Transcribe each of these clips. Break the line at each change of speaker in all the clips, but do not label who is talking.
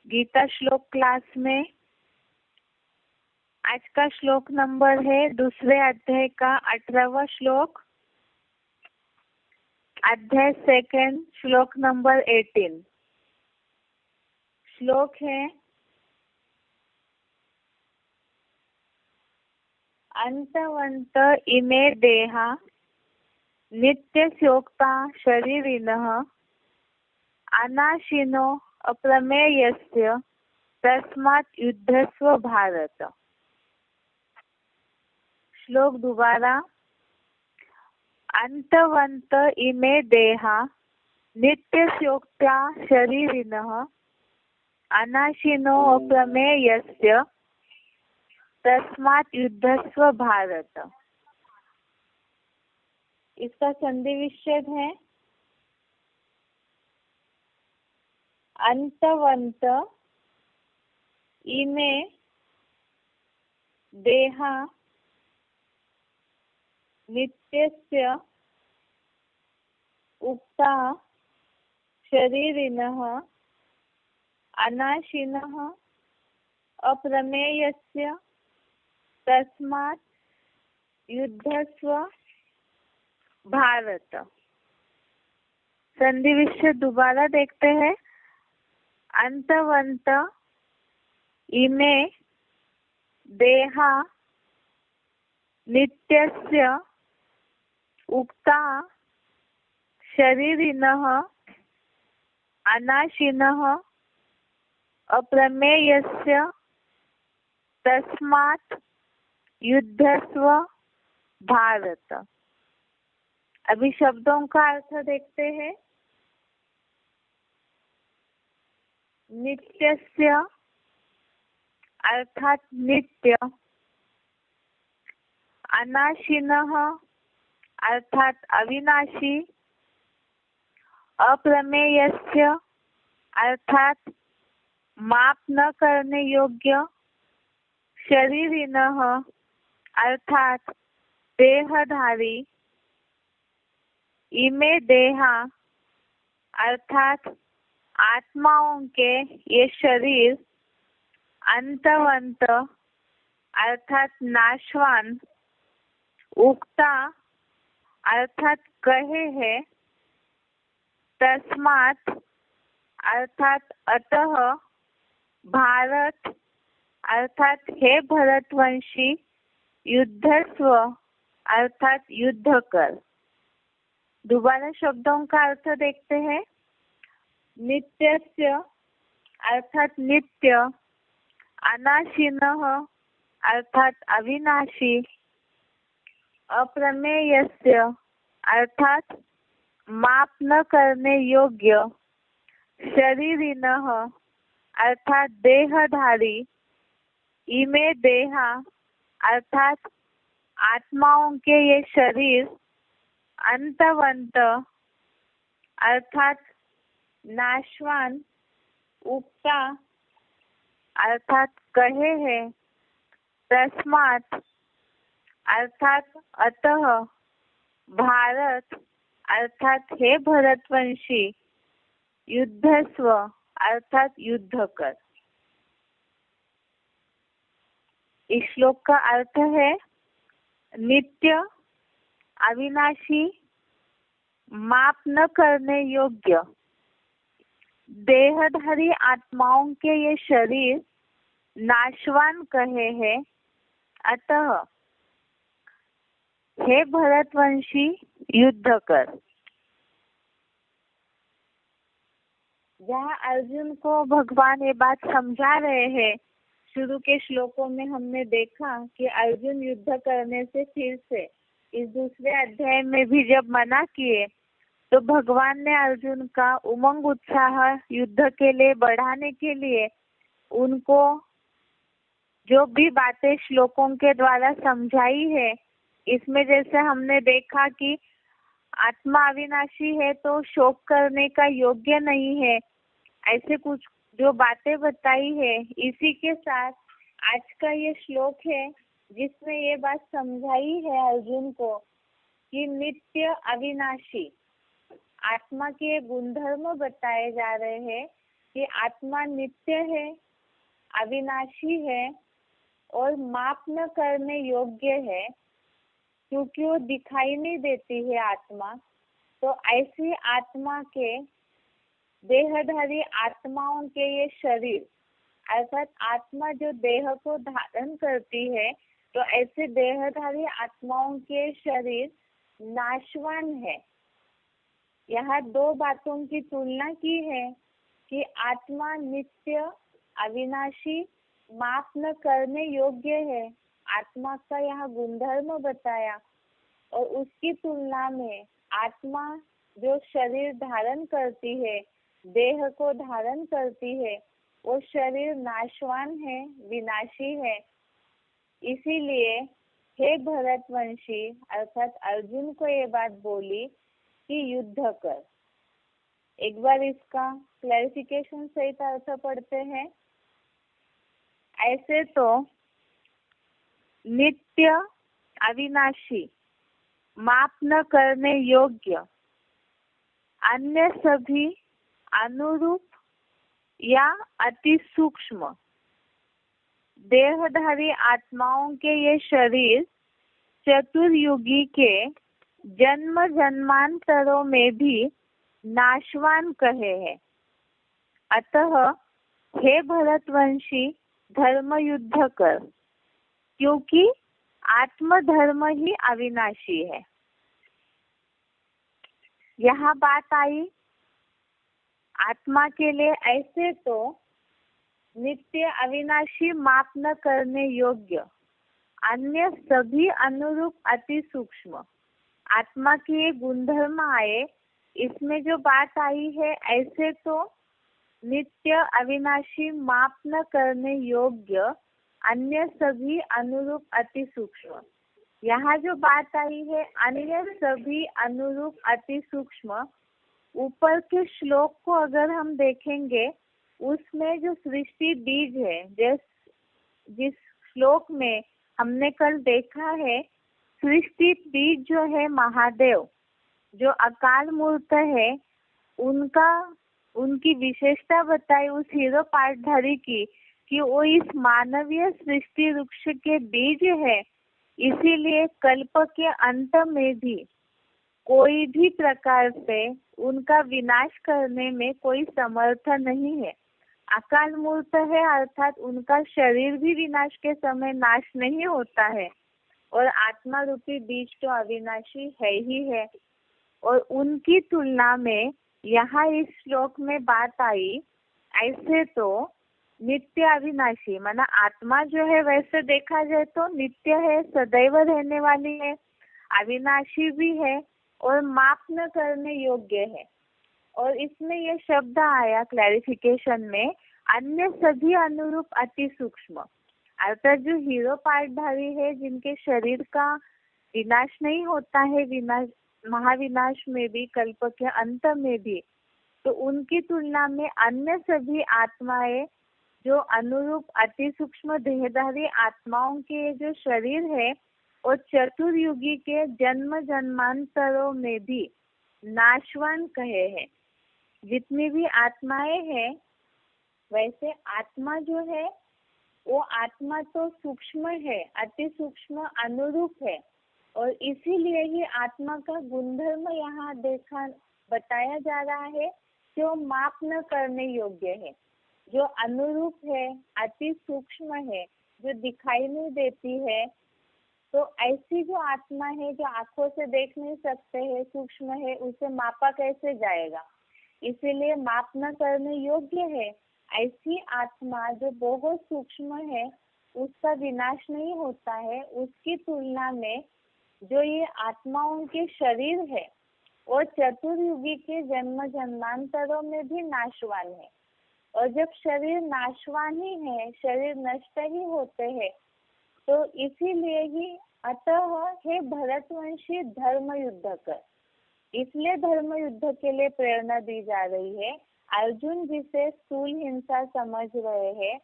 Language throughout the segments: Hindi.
गीता श्लोक क्लास में आज का श्लोक नंबर है दूसरे अध्याय का 18वां श्लोक, अध्याय सेकंड, श्लोक नंबर 18। श्लोक है अंतवंत इमे देहा नित्यस्योक्ता शरीरिणः अनाशिनो अप्रमेयस्य तस्मात् युद्धस्व भारत। श्लोक दोबारा। अंतवंत इमे देहा नित्यस्योक्ता शरीरिणः अनाशिनो अप्रमेयस्य तस्मात् युद्धस्व भारत। इसका संधि विच्छेद है अंतवंत इमे देहा नित्यस्य उक्ता शरीरिणः अनाशिनः अप्रमेयस्य तस्मात् युद्धस्व भारत। संधि विच्छेद दोबारा देखते हैं। अंतवंत इमे देहा नित्यस्य उक्ता शरीरिणः अनाशिनः अप्रमेयस्य तस्मात् युद्धस्व भारत। अभी शब्दों का अर्थ देखते हैं। नित्यस्य अर्थात नित्य, अनाशिनः अर्थात अविनाशी, अप्रमेयस्य अर्थात माप न करने योग्य, शरीरिणः अर्थात देहधारी, इमे देहा अर्थात आत्माओं के ये शरीर, अंतवंत अर्थात नाशवान, उक्ता अर्थात कहे है, तस्मात् अर्थात अतः, भारत अर्थात हे भरतवंशी, युद्धस्व अर्थात युद्ध कर। दोबारा शब्दों का अर्थ देखते हैं। नित्यस्य अर्थात नित्य, अनाशिनः अर्थात अविनाशी, अप्रमेयस्य अर्थात माप न करने योग्य, शरीरिणः अर्थात देहधारी, इमे देहा अर्थात आत्माओं के ये शरीर, अंतवंत अर्थात नाशवान, उक्ता अर्थात कहे है, तस्मात् अर्थात अतः, भारत अर्थात हे भरतवंशी, युद्धस्व अर्थात युद्ध कर। इस श्लोक का अर्थ है नित्य, अविनाशी, माप न करने योग्य, देहधारी आत्माओं के ये शरीर नाशवान कहे हैं, अतः हे भरतवंशी युद्ध कर। जहाँ अर्जुन को भगवान ये बात समझा रहे हैं, शुरू के श्लोकों में हमने देखा कि अर्जुन युद्ध करने से फिर से इस दूसरे अध्याय में भी जब मना किए तो भगवान ने अर्जुन का उमंग उत्साह युद्ध के लिए बढ़ाने के लिए उनको जो भी बातें श्लोकों के द्वारा समझाई है, इसमें जैसे हमने देखा कि आत्मा अविनाशी है तो शोक करने का योग्य नहीं है, ऐसे कुछ जो बातें बताई है। इसी के साथ आज का ये श्लोक है जिसमें ये बात समझाई है अर्जुन को कि नित्य, अविनाशी आत्मा के गुणधर्म बताए जा रहे हैं कि आत्मा नित्य है, अविनाशी है और माप न करने योग्य है, क्योंकि वो दिखाई नहीं देती है आत्मा। तो ऐसी आत्मा के, देहधारी आत्माओं के ये शरीर, अर्थात आत्मा जो देह को धारण करती है, तो ऐसे देहधारी आत्माओं के शरीर नाशवान है। यहाँ दो बातों की तुलना की है कि आत्मा नित्य, अविनाशी, माप न करने योग्य है, आत्मा का यहाँ गुणधर्म बताया। और उसकी तुलना में आत्मा जो शरीर धारण करती है, देह को धारण करती है, वो शरीर नाशवान है, विनाशी है। इसीलिए हे भरतवंशी अर्थात अर्जुन को ये बात बोली कि युद्ध कर। एक बार इसका क्लैरिफिकेशन सहित अर्थ पढ़ते हैं। ऐसे तो नित्य, अविनाशी, माप न करने योग्य अन्य सभी अनुरूप या अति सूक्ष्म देहधारी आत्माओं के ये शरीर चतुर्युगी के जन्म जन्मांतरों में भी नाशवान कहे हैं। अतः हे भरतवंशी धर्म युद्ध कर, क्योंकि आत्मधर्म ही अविनाशी है। यहाँ बात आई आत्मा के लिए ऐसे तो नित्य, अविनाशी, माप न करने योग्य अन्य सभी अनुरूप अति सूक्ष्म आत्मा की ये गुणधर्म आए। इसमें जो बात आई है ऐसे तो नित्य, अविनाशी, माप न करने योग्य अन्य सभी अनुरूप अति सूक्ष्म। यहाँ जो बात आई है अन्य सभी अनुरूप अति सूक्ष्म, ऊपर के श्लोक को अगर हम देखेंगे उसमें जो सृष्टि बीज है, जिस श्लोक में हमने कल देखा है, सृष्टि बीज जो है महादेव, जो अकाल मूर्त है, उनकी विशेषता बताई उस हीरो पाठधारी की कि वो इस मानवीय सृष्टि वृक्ष के बीज है। इसीलिए कल्प के अंत में भी कोई भी प्रकार से उनका विनाश करने में कोई समर्थ नहीं है। अकाल मूर्त है अर्थात उनका शरीर भी विनाश के समय नाश नहीं होता है, और आत्मा रूपी बीज तो अविनाशी है ही है। और उनकी तुलना में यहाँ इस श्लोक में बात आई ऐसे तो नित्य, अविनाशी, माना आत्मा जो है वैसे देखा जाए तो नित्य है, सदैव रहने वाली है, अविनाशी भी है और माप न करने योग्य है। और इसमें ये शब्द आया क्लैरिफिकेशन में, अन्य सभी अनुरूप अति सूक्ष्म, अर्थात जो हीरो पाठधारी है, जिनके शरीर का विनाश नहीं होता है, विनाश महाविनाश में भी, कल्प के अंत में भी, तो उनकी तुलना में अन्य सभी आत्माएं जो अनुरूप अति सूक्ष्म देहधारी आत्माओं के जो शरीर है, और चतुर्युगी के जन्म जन्मांतरों में भी नाशवान कहे हैं। जितनी भी आत्माएं हैं, वैसे आत्मा जो है वो आत्मा तो सूक्ष्म है, अति सूक्ष्म अनुरूप है, और इसीलिए ही आत्मा का गुणधर्म यहाँ बताया जा रहा है जो माप न करने योग्य है, जो अनुरूप है, अति सूक्ष्म है, जो दिखाई नहीं देती है। तो ऐसी जो आत्मा है जो आंखों से देख नहीं सकते है, सूक्ष्म है, उसे मापा कैसे जाएगा, इसीलिए माप न करने योग्य है। ऐसी आत्मा जो बहुत सूक्ष्म है, उसका विनाश नहीं होता है, उसकी तुलना में जो ये आत्माओं के शरीर है और चतुर्युगी के जन्म जन्मांतरों में भी नाशवान है। और जब शरीर नाशवान ही है, शरीर नष्ट ही होते हैं, तो इसीलिए ही अतः हे भरतवंशी धर्म युद्ध कर, इसलिए धर्म युद्ध के लिए प्रेरणा दी जा रही है। अर्जुन जिसे स्थूल हिंसा समझ रहे हैं,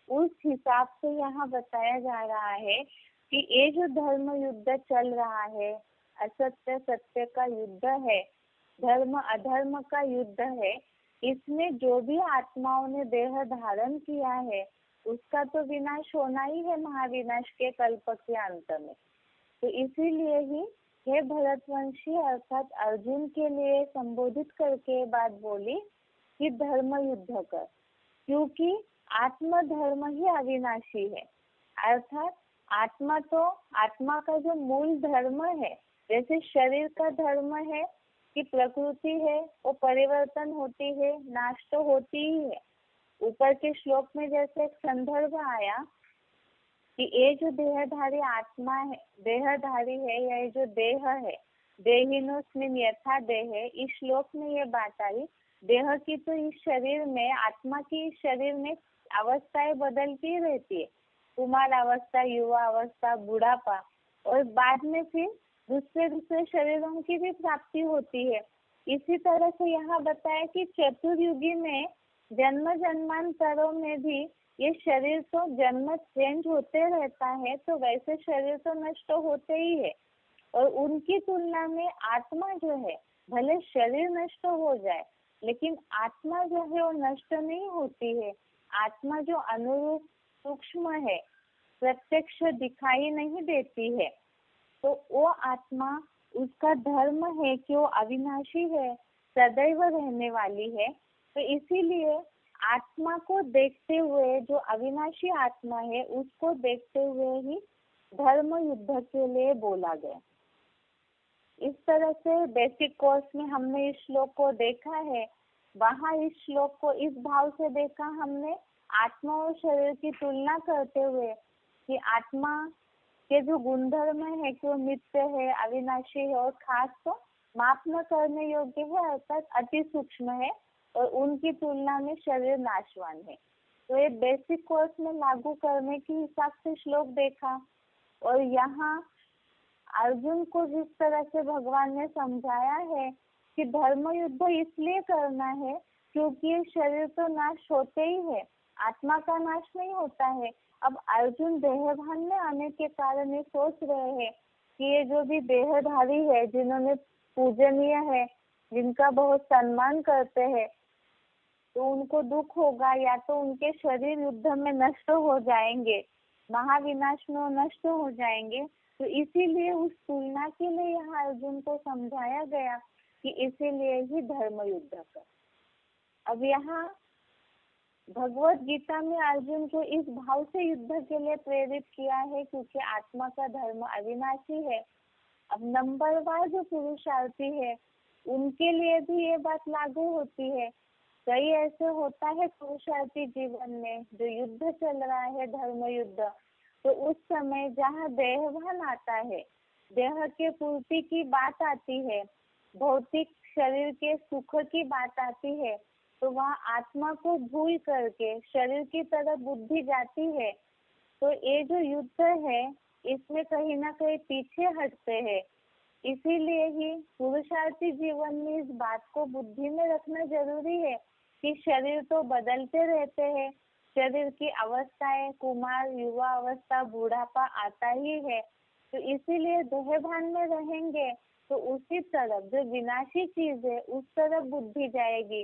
उस हिसाब से यहाँ बताया जा रहा है कि ये जो धर्म युद्ध चल रहा है, असत्य सत्य का युद्ध है, धर्म अधर्म का युद्ध है, इसमें जो भी आत्माओं ने देह धारण किया है उसका तो विनाश होना ही है महाविनाश के कल्प के अंत में। तो इसीलिए ही हे भरतवंशी अर्थात अर्जुन के लिए संबोधित करके बात बोली कि धर्म युद्ध कर, क्योंकि आत्म धर्म ही अविनाशी है। अर्थात आत्मा का जो मूल धर्म है, जैसे शरीर का धर्म है कि प्रकृति है वो परिवर्तन होती है, नाश तो होती ही है। ऊपर के श्लोक में जैसे एक संदर्भ आया कि ये जो देहधारी आत्मा है, देहधारी है या ये जो देह है, देहिनोस्मिन् यथा देह, इस श्लोक में ये बात आई देह की तो इस शरीर में, आत्मा की इस शरीर में अवस्थाएं बदलती रहती है, कुमार अवस्था, युवा अवस्था, बुढ़ापा, और बाद में फिर दूसरे शरीरों की भी प्राप्ति होती है। इसी तरह से यहाँ बताया कि चतुर्युगी में जन्म जन्मांतरों में भी ये शरीर तो जन्म चेंज होते रहता है, तो वैसे शरीर तो नष्ट होते ही है। और उनकी तुलना में आत्मा जो है, भले शरीर नष्ट हो जाए लेकिन आत्मा जो है वो नष्ट नहीं होती है। आत्मा जो अनुरूप सूक्ष्म है, प्रत्यक्ष दिखाई नहीं देती है, तो वो आत्मा, उसका धर्म है कि वो अविनाशी है, सदैव रहने वाली है। तो इसीलिए आत्मा को देखते हुए, जो अविनाशी आत्मा है उसको देखते हुए ही धर्म युद्ध के लिए बोला गया। इस तरह से बेसिक कोर्स में हमने इस श्लोक को देखा है। वहाँ इस श्लोक को इस भाव से देखा हमने, आत्मा और शरीर की तुलना करते हुए कि आत्मा के जो गुणधर्म है कि वो नित्य है, अविनाशी है और खास तो माप न करने योग्य है, अर्थात अति सूक्ष्म है, और उनकी तुलना में शरीर नाशवान है। तो ये बेसिक कोर्स में लागू करने के हिसाब से श्लोक देखा। और यहाँ अर्जुन को जिस तरह से भगवान ने समझाया है कि धर्म युद्ध इसलिए करना है क्योंकि ये शरीर तो नाश होते ही है, आत्मा का नाश नहीं होता है। अब अर्जुन देहभान में आने के कारण ये सोच रहे हैं कि ये जो भी देहधारी है, जिन्होंने पूजनीय है, जिनका बहुत सम्मान करते हैं, तो उनको दुख होगा, या तो उनके शरीर युद्ध में नष्ट हो जाएंगे, महाविनाश में वो नष्ट हो जाएंगे। तो इसीलिए उस तुलना के लिए यहाँ अर्जुन को समझाया गया कि इसीलिए ही धर्म युद्ध कर। अब यहाँ भगवत गीता में अर्जुन को इस भाव से युद्ध के लिए प्रेरित किया है क्योंकि आत्मा का धर्म अविनाशी है। अब नंबरवार जो पुरुषार्थी है उनके लिए भी ये बात लागू होती है। कई ऐसे होता है पुरुषार्थी जीवन में जो युद्ध चल रहा है, धर्म युद्ध, तो उस समय जहाँ देहभान आता है, देह के पूर्ति की बात आती है, भौतिक शरीर के सुख की बात आती है, तो वहाँ आत्मा को भूल करके शरीर की तरफ बुद्धि जाती है। तो ये जो युद्ध है इसमें कहीं ना कहीं पीछे हटते हैं। इसीलिए ही पुरुषार्थी जीवन में इस बात को बुद्धि में रखना जरूरी है कि शरीर तो बदलते रहते हैं, शरीर की अवस्थाएं, कुमार, युवा अवस्था, बुढ़ापा आता ही है। तो इसीलिए देहभान में रहेंगे तो उसी तरफ जो विनाशी चीज है उस तरफ बुद्धि जाएगी।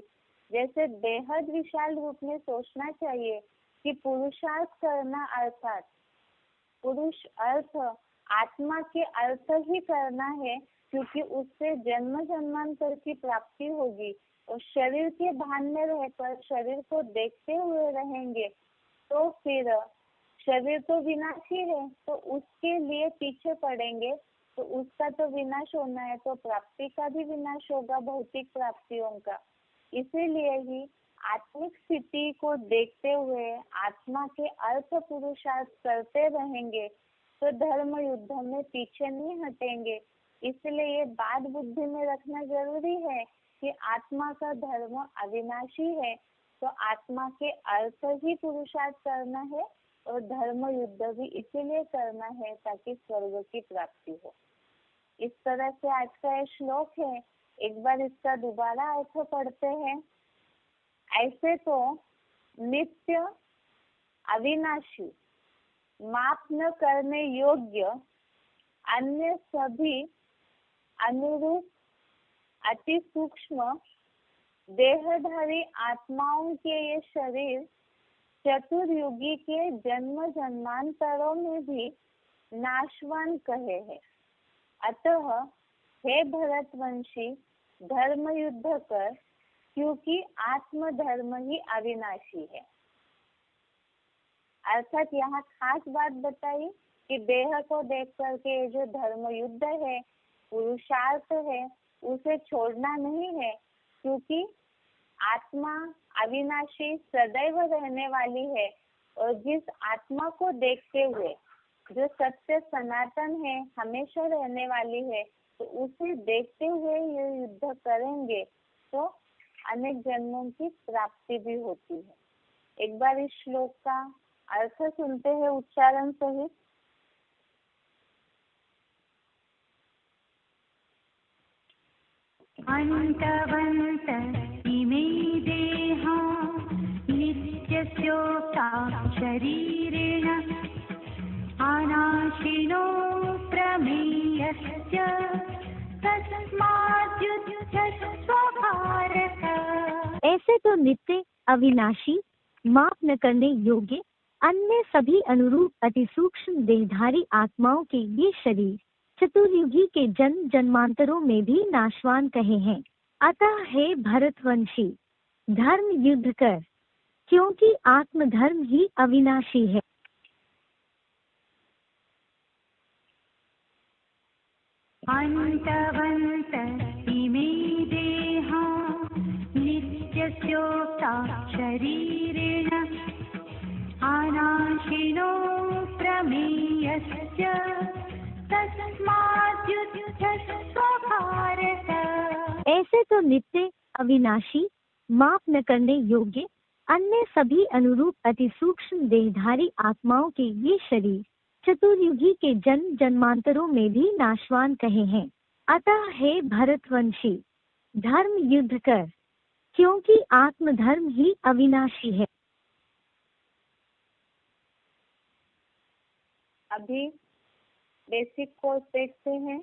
जैसे बेहद विशाल रूप में सोचना चाहिए कि पुरुषार्थ करना अर्थात पुरुष अर्थ आत्मा के अर्थ ही करना है, क्योंकि उससे जन्म जन्मांतर की प्राप्ति होगी। और शरीर के भान में रहकर शरीर को देखते हुए रहेंगे तो फिर शरीर तो विनाशी है, तो उसके लिए पीछे पड़ेंगे, तो उसका तो विनाश होना है, तो प्राप्ति का भी विनाश होगा, भौतिक प्राप्तियों का। इसीलिए ही आत्मिक स्थिति को देखते हुए आत्मा के अर्थ पुरुषार्थ करते रहेंगे तो धर्म युद्ध में पीछे नहीं हटेंगे। इसलिए ये बात बुद्धि में रखना जरूरी है कि आत्मा का धर्म अविनाशी है, तो आत्मा के अर्थ ही पुरुषार्थ करना है और धर्म युद्ध भी इसीलिए करना है ताकि स्वर्ग की प्राप्ति हो। इस तरह से आज का ये श्लोक है। एक बार इसका दोबारा अर्थ पढ़ते हैं। ऐसे तो नित्य, अविनाशी, माप न करने योग्य अन्य सभी अनुरूप, अति सूक्ष्म देहधारी आत्माओं के ये शरीर चतुर्युगी के जन्म जन्मांतरों में भी नाशवान कहे हैं। अतः हे भरतवंशी, धर्म युद्ध कर, क्योंकि आत्मधर्म ही अविनाशी है। अर्थात यहाँ खास बात बताई कि देह को देख करके जो धर्म युद्ध है, पुरुषार्थ है, उसे छोड़ना नहीं है, क्योंकि आत्मा अविनाशी सदैव रहने वाली है। और जिस आत्मा को देखते हुए जो सत्य सनातन है, हमेशा रहने वाली है, तो उसे देखते हुए ये युद्ध करेंगे तो अनेक जन्मों की प्राप्ति भी होती है। एक बार इस श्लोक का अर्थ सुनते हैं उच्चारण सहित।
अन्तवन्त इमे देहा नित्यस्योक्ता शरीरेण अनाशिनो प्रमेयस्य तस्माद्युध्यस्व भारत।
ऐसे तो नित्य, अविनाशी, माप न करने योग्य, अन्य सभी अनुरूप अति सूक्ष्म देहधारी आत्माओं के ये शरीर चतुर्युगी के जन्म जन्मांतरों में भी नाशवान कहे हैं। अतः हे भरतवंशी, धर्म युद्ध कर, क्योंकि आत्मधर्म ही अविनाशी है।
अन्तवन्त इमे देहा नित्यस्योक्ता शरीरेण अनाशिनो प्रमेयस्य तस्माद्युध्यस्व भारत।
ऐसे तो नित्य, अविनाशी, माप न करने योग्य, अन्य सभी अनुरूप अति सूक्ष्म देहधारी आत्माओं के ये शरीर चतुर्युगी के जन्म जन्मांतरों में भी नाशवान कहे हैं। अतः हे भरतवंशी, धर्म युद्ध कर, क्योंकि आत्मधर्म ही अविनाशी है।
अभी बेसिक कोर्स देखते हैं।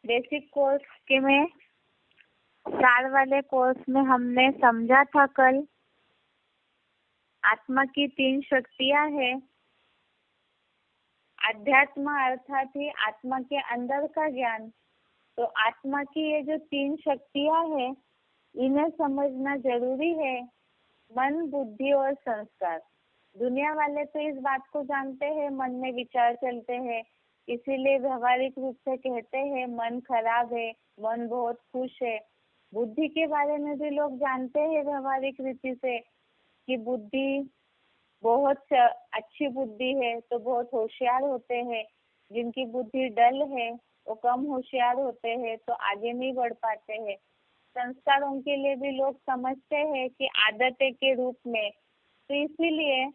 बेसिक कोर्स के में 4 वाले कोर्स में हमने समझा था कल, आत्मा की 3 शक्तियां हैं। अध्यात्म अर्थात ही आत्मा के अंदर का ज्ञान। तो आत्मा की ये जो 3 शक्तियां हैं, इन्हें समझना जरूरी है। मन, बुद्धि और संस्कार। दुनिया वाले तो इस बात को जानते हैं, मन में विचार चलते हैं, इसीलिए व्यवहारिक रूप से कहते हैं मन खराब है, मन बहुत खुश है। बुद्धि के बारे में भी लोग जानते हैं व्यवहारिक रीति से कि बुद्धि बहुत अच्छी बुद्धि है तो बहुत होशियार होते हैं। जिनकी बुद्धि डल है वो कम होशियार होते हैं, तो आगे नहीं बढ़ पाते हैं। संस्कारों के लिए भी लोग समझते हैं कि आदतें के रूप में, तो इसीलिए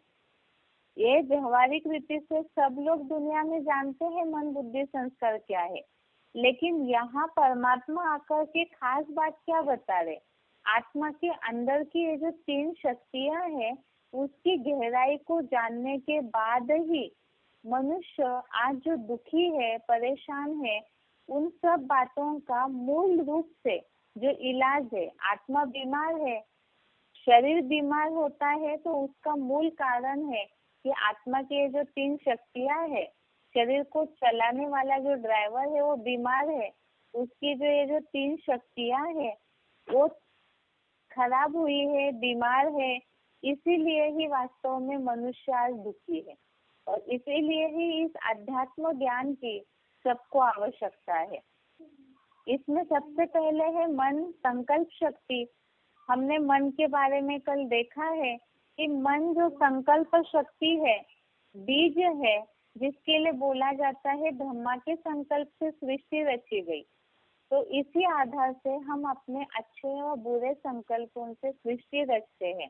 ये व्यवहारिक रीति से सब लोग दुनिया में जानते हैं मन, बुद्धि, संस्कार क्या है। लेकिन यहाँ परमात्मा आकर के खास बात क्या बता रहे, आत्मा के अंदर की ये जो 3 शक्तियां हैं, उसकी गहराई को जानने के बाद ही मनुष्य आज जो दुखी है, परेशान है, उन सब बातों का मूल रूप से जो इलाज है। आत्मा बीमार है, शरीर बीमार होता है, तो उसका मूल कारण है कि आत्मा की ये जो 3 शक्तियां है, शरीर को चलाने वाला जो ड्राइवर है वो बीमार है, उसकी जो ये जो 3 शक्तियां है वो खराब हुई है, बीमार है। इसीलिए ही वास्तव में मनुष्य आज दुखी है, और इसीलिए ही इस अध्यात्म ज्ञान की सबको आवश्यकता है। इसमें सबसे पहले है मन, संकल्प शक्ति। हमने मन के बारे में कल देखा है कि मन जो संकल्प शक्ति है, बीज है, जिसके लिए बोला जाता है ब्रह्मा के संकल्प से सृष्टि रची गई। तो इसी आधार से हम अपने अच्छे और बुरे संकल्पों से सृष्टि रचते हैं।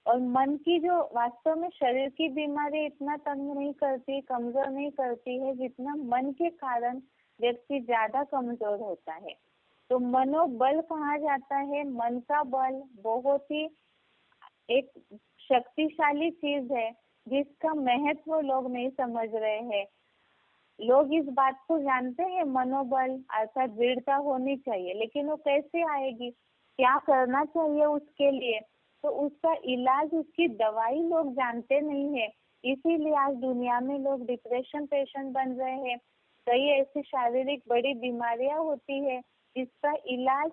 और मन की जो वास्तव में शरीर की बीमारी इतना तंग नहीं करती, कमजोर नहीं करती है, जितना मन के कारण व्यक्ति ज्यादा कमजोर होता है। तो मनोबल कहा जाता है, मन का बल बहुत ही एक शक्तिशाली चीज है जिसका महत्व लोग नहीं समझ रहे हैं। लोग इस बात को जानते हैं, मनोबल अर्थात दृढ़ता होनी चाहिए, लेकिन वो कैसे आएगी, क्या करना चाहिए उसके लिए, तो उसका इलाज, उसकी दवाई लोग जानते नहीं है। इसीलिए आज दुनिया में लोग डिप्रेशन पेशेंट बन रहे हैं। कई ऐसी शारीरिक बड़ी बीमारियां होती है जिसका इलाज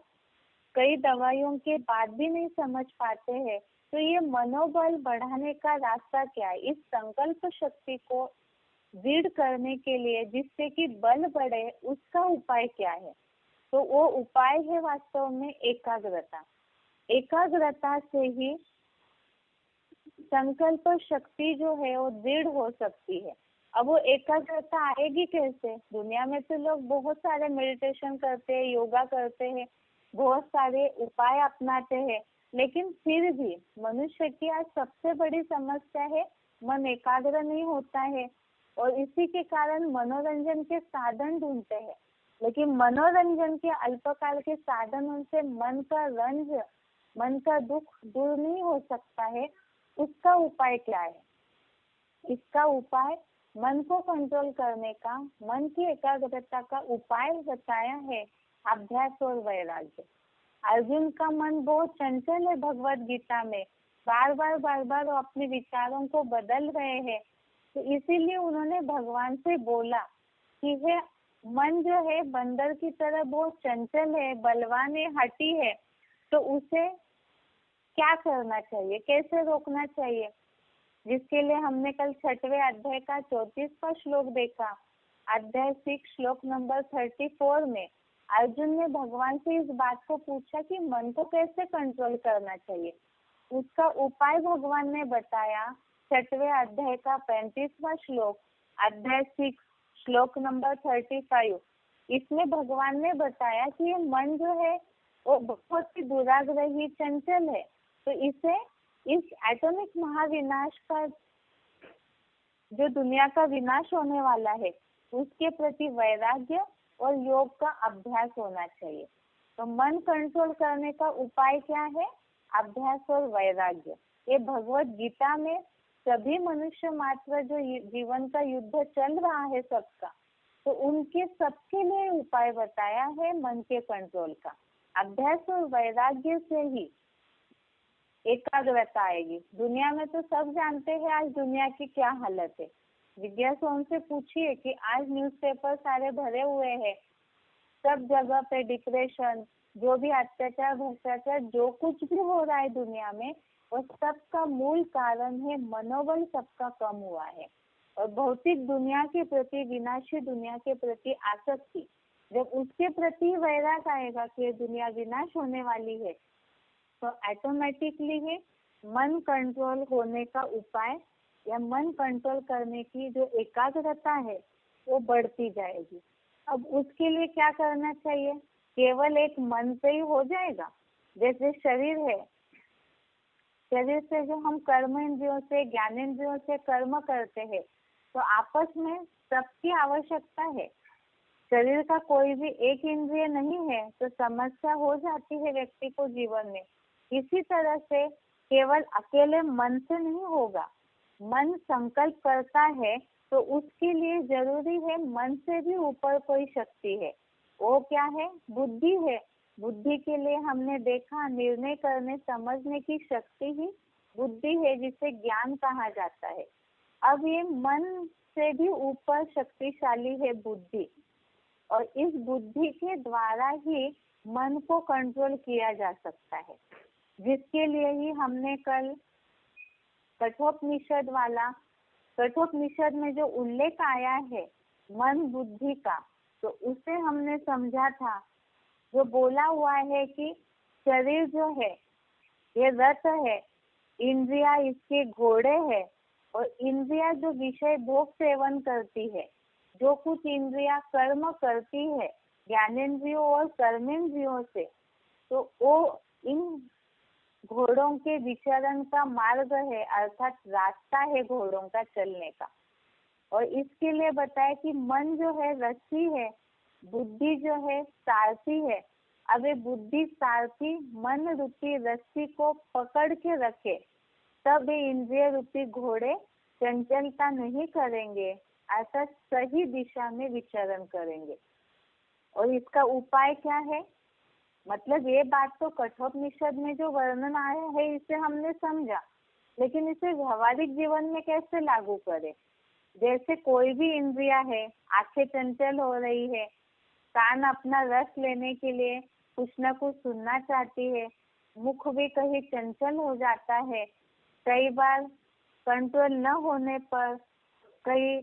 कई दवाइयों के बाद भी नहीं समझ पाते हैं। तो ये मनोबल बढ़ाने का रास्ता क्या है, इस संकल्प शक्ति को दृढ़ करने के लिए जिससे कि बल बढ़े, उसका उपाय क्या है? तो वो उपाय है वास्तव में एकाग्रता। एकाग्रता से ही संकल्प शक्ति जो है वो दृढ़ हो सकती है। अब वो एकाग्रता आएगी कैसे? दुनिया में तो लोग बहुत सारे मेडिटेशन करते हैं, योगा करते हैं, बहुत सारे उपाय अपनाते हैं, लेकिन फिर भी मनुष्य की आज सबसे बड़ी समस्या है मन एकाग्र नहीं होता है, और इसी के कारण मनोरंजन के साधन ढूंढते हैं, लेकिन मनोरंजन के अल्पकाल के साधनों से मन का रंज, मन का दुख दूर नहीं हो सकता है। उसका उपाय क्या है? इसका उपाय मन को कंट्रोल करने का, मन की एकाग्रता का उपाय बताया है अभ्यास और वैराग्य। अर्जुन का मन बहुत चंचल है, भगवत गीता में बार बार वो अपने विचारों को बदल रहे हैं, तो इसीलिए उन्होंने भगवान से बोला कि हे मन जो है बंदर की तरह बहुत चंचल है, बलवान है, हठी है, तो उसे क्या करना चाहिए, कैसे रोकना चाहिए? जिसके लिए हमने कल 6वें अध्याय का 34वां श्लोक देखा। अध्याय 6 श्लोक नंबर 34 में अर्जुन ने भगवान से इस बात को पूछा कि मन को कैसे कंट्रोल करना चाहिए। उसका उपाय भगवान ने बताया 6वें अध्याय का 35वां श्लोक, अध्याय 6 श्लोक नंबर 35। इसमें भगवान ने बताया कि ये मन जो है वो बहुत ही दुराग्रही चंचल है, तो इसे इस एटॉमिक महाविनाश का, जो दुनिया का विनाश होने वाला है, उसके प्रति वैराग्य और योग का अभ्यास होना चाहिए। तो मन कंट्रोल करने का उपाय क्या है? अभ्यास और वैराग्य। ये भगवत गीता में सभी मनुष्य मात्र जो जीवन का युद्ध चल रहा है सबका, तो उनके सबके लिए उपाय बताया है मन के कंट्रोल का। अभ्यास और वैराग्य से ही एकाग्रता आएगी। दुनिया में तो सब जानते हैं आज दुनिया की क्या हालत है। जिज्ञासु उनसे पूछिए कि आज न्यूज़पेपर सारे भरे हुए हैं, सब जगह पे डिप्रेशन, जो भी अत्याचार भ्रष्टाचार, जो कुछ भी हो रहा है दुनिया में, वो सबका मूल कारण है मनोबल सबका कम हुआ है। और भौतिक दुनिया के प्रति, विनाशी दुनिया के प्रति आसक्ति, जब उसके प्रति वैराग आएगा कि ये दुनिया विनाश होने वाली है, तो ऑटोमेटिकली ही मन कंट्रोल होने का उपाय या मन कंट्रोल करने की जो एकाग्रता है वो बढ़ती जाएगी। अब उसके लिए क्या करना चाहिए? केवल एक मन से ही हो जाएगा? जैसे शरीर है, शरीर से जो हम कर्म इंद्रियों से, ज्ञानेंद्रियों से कर्म करते हैं, तो आपस में सबकी आवश्यकता है। शरीर का कोई भी एक इंद्रिय नहीं है तो समस्या हो जाती है व्यक्ति को जीवन में। इसी तरह से केवल अकेले मन से नहीं होगा। मन संकल्प करता है तो उसके लिए जरूरी है मन से भी ऊपर कोई शक्ति है। वो क्या है? बुद्धि है। बुद्धि के लिए हमने देखा निर्णय करने समझने की शक्ति ही बुद्धि है, जिसे ज्ञान कहा जाता है। अब ये मन से भी ऊपर शक्तिशाली है बुद्धि, और इस बुद्धि के द्वारा ही मन को कंट्रोल किया जा सकता है, जिसके लिए ही हमने कल कठोपनिषद वाला, कठोपनिषद में जो उल्लेख आया है मन बुद्धि का, तो उसे हमने समझा था। जो बोला हुआ है कि शरीर जो है ये रथ है, इंद्रिया इसके घोड़े है, और इंद्रिया जो विषय भोग सेवन करती है, जो कुछ इंद्रिया कर्म करती है ज्ञानेंद्रियों और कर्मेंद्रियों से, तो वो इन घोड़ों के विचरण का मार्ग है, अर्थात रास्ता है घोड़ों का चलने का। और इसके लिए बताया कि मन जो है रस्सी है, बुद्धि जो है सारथी है। अब ये बुद्धि सारथी मन रूपी रस्सी को पकड़ के रखे, तब ये इंद्रिय रूपी घोड़े चंचलता नहीं करेंगे, अर्थात सही दिशा में विचरण करेंगे। और इसका उपाय क्या है? मतलब ये बात तो कठोपनिषद में जो वर्णन आया है इसे हमने समझा, लेकिन इसे व्यवहारिक जीवन में कैसे लागू करें? जैसे कोई भी इंद्रिया है, आंखें चंचल हो रही है, कान अपना रस लेने के लिए कुछ न कुछ सुनना चाहती है, मुख भी कहीं चंचल हो जाता है, कई बार कंट्रोल न होने पर कई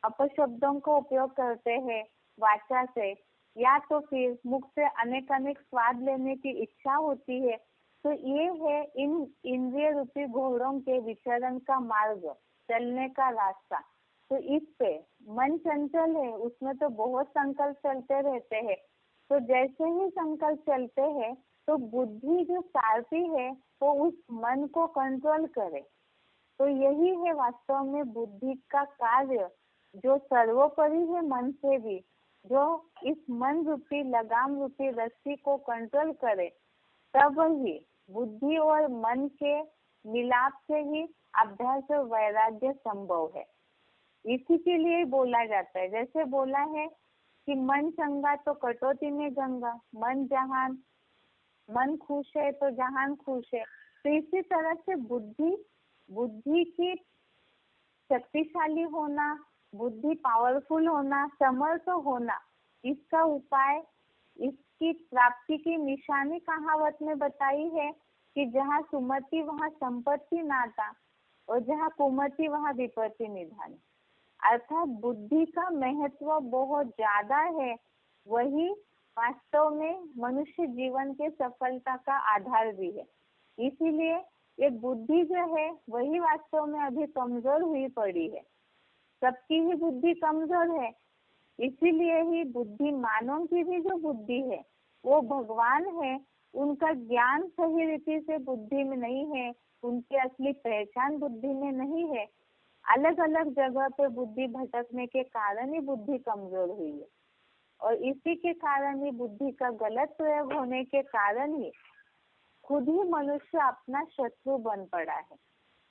अपशब्दों का उपयोग करते हैं वाचा से, या तो फिर मुख से अनेक अनेक स्वाद लेने की इच्छा होती है। तो ये है इन इंद्रिय रूपी घोड़ों के विचरण का मार्ग, चलने का रास्ता। तो इस पे मन चंचल है, उसमें तो बहुत संकल्प चलते रहते हैं। तो जैसे ही संकल्प चलते हैं तो बुद्धि जो सारथी है वो उस मन को कंट्रोल करे। तो यही है वास्तव में बुद्धि का कार्य, जो सर्वोपरि है मन से भी, जो इस मन रूपी लगाम रूपी रस्सी को कंट्रोल करे। तब ही बुद्धि और मन के मिलाप से ही अभ्यास और वैराग्य संभव है। इसी के लिए बोला जाता है, जैसे बोला है कि मन चंगा तो कटौती में गंगा, मन खुश है तो जहान खुश है। तो इसी तरह से बुद्धि की शक्तिशाली होना, बुद्धि पावरफुल होना, समर्थ होना, इसका उपाय, इसकी प्राप्ति की निशानी कहावत में बताई है कि जहाँ सुमति वहाँ संपत्ति नाता, और जहाँ कुमति वहाँ विपत्ति निधान। अर्थात बुद्धि का महत्व बहुत ज्यादा है, वही वास्तव में मनुष्य जीवन के सफलता का आधार भी है। इसीलिए ये बुद्धि जो है वही वास्तव में अभी कमजोर हुई पड़ी है। सबकी ही बुद्धि कमजोर है, इसीलिए ही बुद्धिमानों की भी जो बुद्धि है वो भगवान है, उनका ज्ञान सही रीति से बुद्धि में नहीं है, उनकी असली पहचान बुद्धि में नहीं है। अलग अलग जगह पे बुद्धि भटकने के कारण ही बुद्धि कमजोर हुई है, और इसी के कारण ही बुद्धि का गलत प्रयोग होने के कारण ही खुद ही मनुष्य अपना शत्रु बन पड़ा है।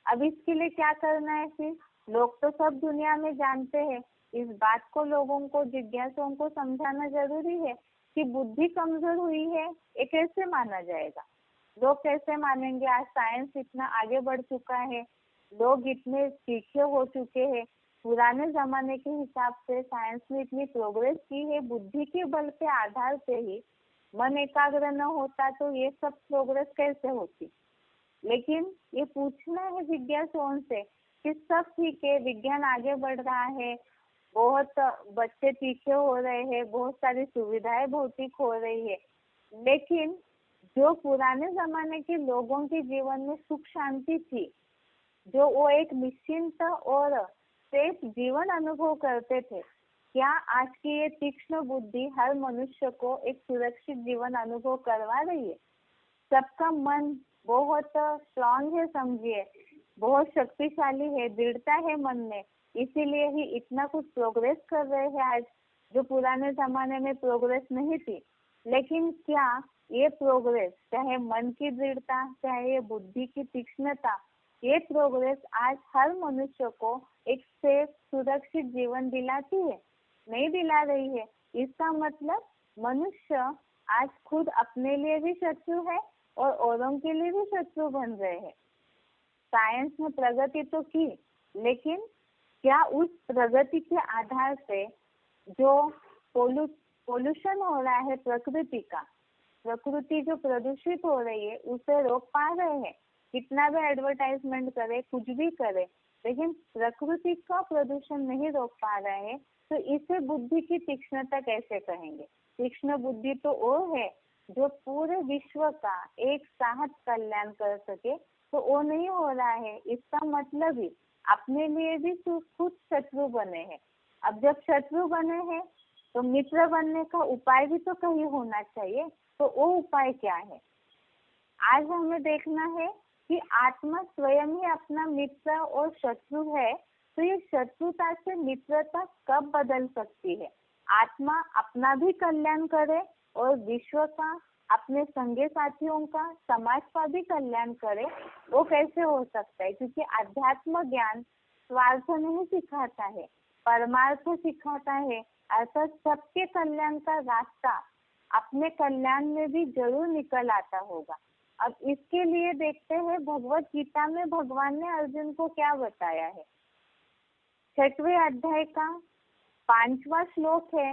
अब इसके लिए क्या करना है फिर? लोग तो सब दुनिया में जानते हैं, इस बात को लोगों को, जिज्ञासुओं को समझाना जरूरी है कि बुद्धि कमजोर हुई है, ये कैसे माना जाएगा? लोग कैसे मानेंगे? आज साइंस इतना आगे बढ़ चुका है, लोग इतने सीखे हो चुके हैं, पुराने जमाने के हिसाब से साइंस ने इतनी प्रोग्रेस की है, बुद्धि के बल के आधार से ही मन एकाग्र न होता तो ये सब प्रोग्रेस कैसे होती? लेकिन ये पूछना है जिज्ञासुओं से कि सब ठीक है, विज्ञान आगे बढ़ रहा है, बहुत बच्चे पीछे हो रहे हैं, बहुत सारी सुविधाएं भौतिक हो रही है, लेकिन जो पुराने जमाने के लोगों के जीवन में सुख शांति थी, जो वो एक निश्चिंत और सेफ जीवन अनुभव करते थे, क्या आज की ये तीक्ष्ण बुद्धि हर मनुष्य को एक सुरक्षित जीवन अनुभव करवा रही है? सबका मन बहुत स्ट्रांग है, समझिए, बहुत शक्तिशाली है, दृढ़ता है मन में, इसीलिए ही इतना कुछ प्रोग्रेस कर रहे हैं आज, जो पुराने जमाने में प्रोग्रेस नहीं थी। लेकिन क्या ये प्रोग्रेस, चाहे मन की दृढ़ता, चाहे ये बुद्धि की तीक्ष्णता, ये प्रोग्रेस आज हर मनुष्य को एक सेफ सुरक्षित जीवन दिलाती है? नहीं दिला रही है। इसका मतलब मनुष्य आज खुद अपने लिए भी शत्रु है और औरों के लिए भी शत्रु बन रहे हैं। साइंस ने प्रगति तो की, लेकिन क्या उस प्रगति के आधार से जो पोल्यूशन हो रहा है प्रकृति का, प्रकृति जो प्रदूषित हो रही है, उसे रोक पा रहे हैं? कितना भी एडवर्टाइजमेंट करे, कुछ भी करे, लेकिन प्रकृति का प्रदूषण नहीं रोक पा रहे हैं, तो इसे बुद्धि की तीक्ष्णता कैसे कहेंगे? तीक्ष्ण बुद्धि तो वो है जो पूरे विश्व का एक साथ कल्याण कर सके, तो वो नहीं हो रहा है। इसका मतलब ही अपने लिए भी खुद शत्रु बने हैं। अब जब शत्रु बने हैं तो मित्र बनने का उपाय भी तो कहीं होना चाहिए, तो वो उपाय क्या है? आज हमें देखना है कि आत्मा स्वयं ही अपना मित्र और शत्रु है, तो ये शत्रुता से मित्रता कब बदल सकती है? आत्मा अपना भी कल्याण करे और विश्व का, अपने संगी साथियों का, समाज का भी कल्याण करे, वो कैसे हो सकता है? क्योंकि अध्यात्म ज्ञान स्वार्थ नहीं सिखाता है, परमार्थ सिखाता है, अर्थात सबके कल्याण का रास्ता अपने कल्याण में भी जरूर निकल आता होगा। अब इसके लिए देखते हैं भगवत गीता में भगवान ने अर्जुन को क्या बताया है। 6वें अध्याय का 5वां श्लोक है।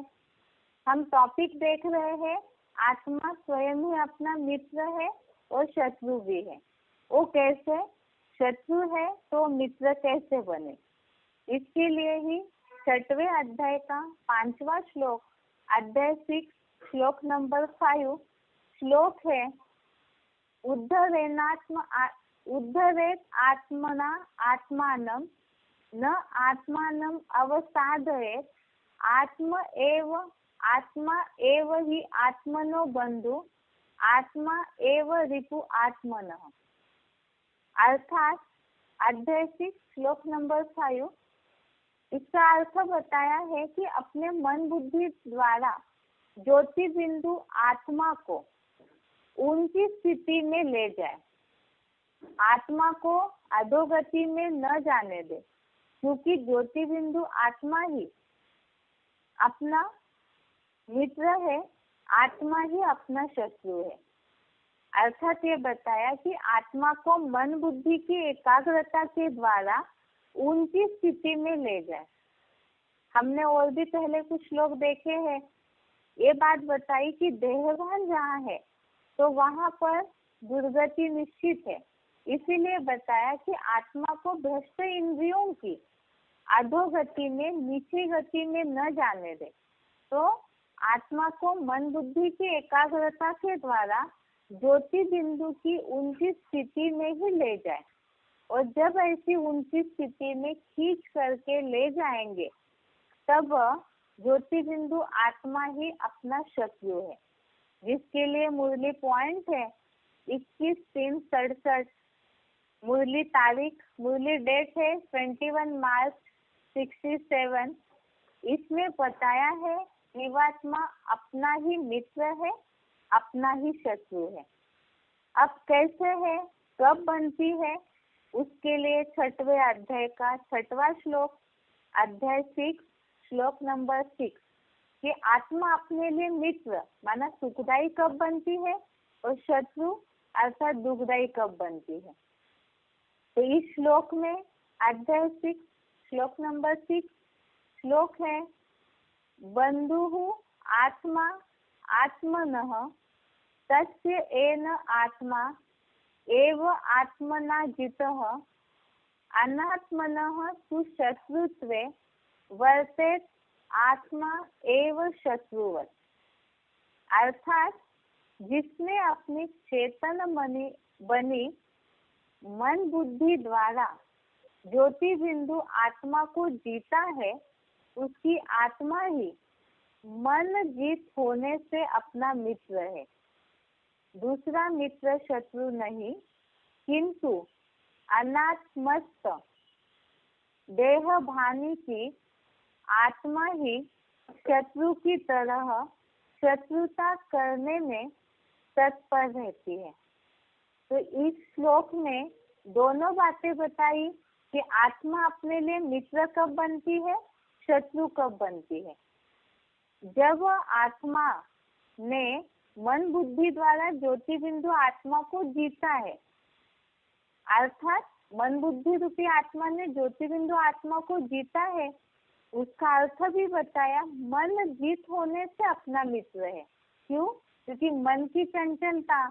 हम टॉपिक देख रहे हैं, आत्मा स्वयं ही अपना मित्र है और शत्रु भी है। वो कैसे? शत्रु है तो मित्र कैसे बने? इसके लिए ही 6वें अध्याय का 5वां श्लोक, अध्याय 6 श्लोक नंबर 5 श्लोक है, उद्धरेत आत्मना आत्मानं न आत्मानं अवसादयेत आत्मा एव ही आत्मनो बंधु आत्मा एव रिपु आत्मनः। अर्थात अध्याय 6 श्लोक नंबर 5, इसका अर्थ बताया है कि अपने मन बुद्धि द्वारा ज्योति बिंदु आत्मा को उनकी स्थिति में ले जाए, आत्मा को अधोगति में न जाने दे, क्योंकि ज्योति बिंदु आत्मा ही अपना मित्र है, आत्मा ही अपना शत्रु है। अर्थात ये बताया कि आत्मा को मन बुद्धि की एकाग्रता के द्वारा उनकी स्थिति में ले जाए। हमने और भी पहले कुछ लोग देखे हैं, ये बात बताई कि देहभान जहाँ है तो वहाँ पर दुर्गति निश्चित है। इसीलिए बताया कि आत्मा को भ्रष्ट इंद्रियों की अधोगति में, नीची गति में न जाने दे, तो आत्मा को मन बुद्धि की एकाग्रता के द्वारा ज्योति बिंदु की उनकी स्थिति में ही ले जाए। और जब ऐसी उनकी स्थिति में खींच करके ले जाएंगे, तब ज्योति बिंदु आत्मा ही अपना शत्रु है। जिसके लिए मुरली पॉइंट है 21/3/67, मुरली तारीख, मुरली डेट है 21 मार्च 67। इसमें बताया है जीवात्मा अपना ही मित्र है, अपना ही शत्रु है। अब कैसे है, कब बनती है, उसके लिए 6वें अध्याय का 6वां श्लोक, अध्याय 6 श्लोक नंबर 6, कि आत्मा अपने लिए मित्र माना सुखदायी कब बनती है और शत्रु अर्थात दुखदायी कब बनती है। तो इस श्लोक में अध्याय 6 श्लोक नंबर 6 श्लोक है, बंधुः आत्मा आत्मनः तस्य एन आत्मा एव आत्मना जितः अनात्मनः तु शत्रुत्वे वर्तेत आत्मा एव शत्रुवत्। अर्थात जिसने अपनी चेतन बनी मन बुद्धि द्वारा ज्योति बिंदु आत्मा को जीता है, उसकी आत्मा ही मन जीत होने से अपना मित्र है। दूसरा मित्र शत्रु नहीं, किंतु अनात्मस्थ देह भानी की आत्मा ही शत्रु की तरह शत्रुता करने में तत्पर रहती है। तो इस श्लोक में दोनों बातें बताई कि आत्मा अपने लिए मित्र कब बनती है, शत्रु कब बनती है। जब आत्मा ने मन बुद्धि द्वारा ज्योति बिंदु आत्मा को जीता है, अर्थात मन बुद्धि रूपी आत्मा ने ज्योति बिंदु आत्मा को जीता है, उसका अर्थ भी बताया, मन जीत होने से अपना मित्र है। क्यों? क्योंकि मन की चंचलता,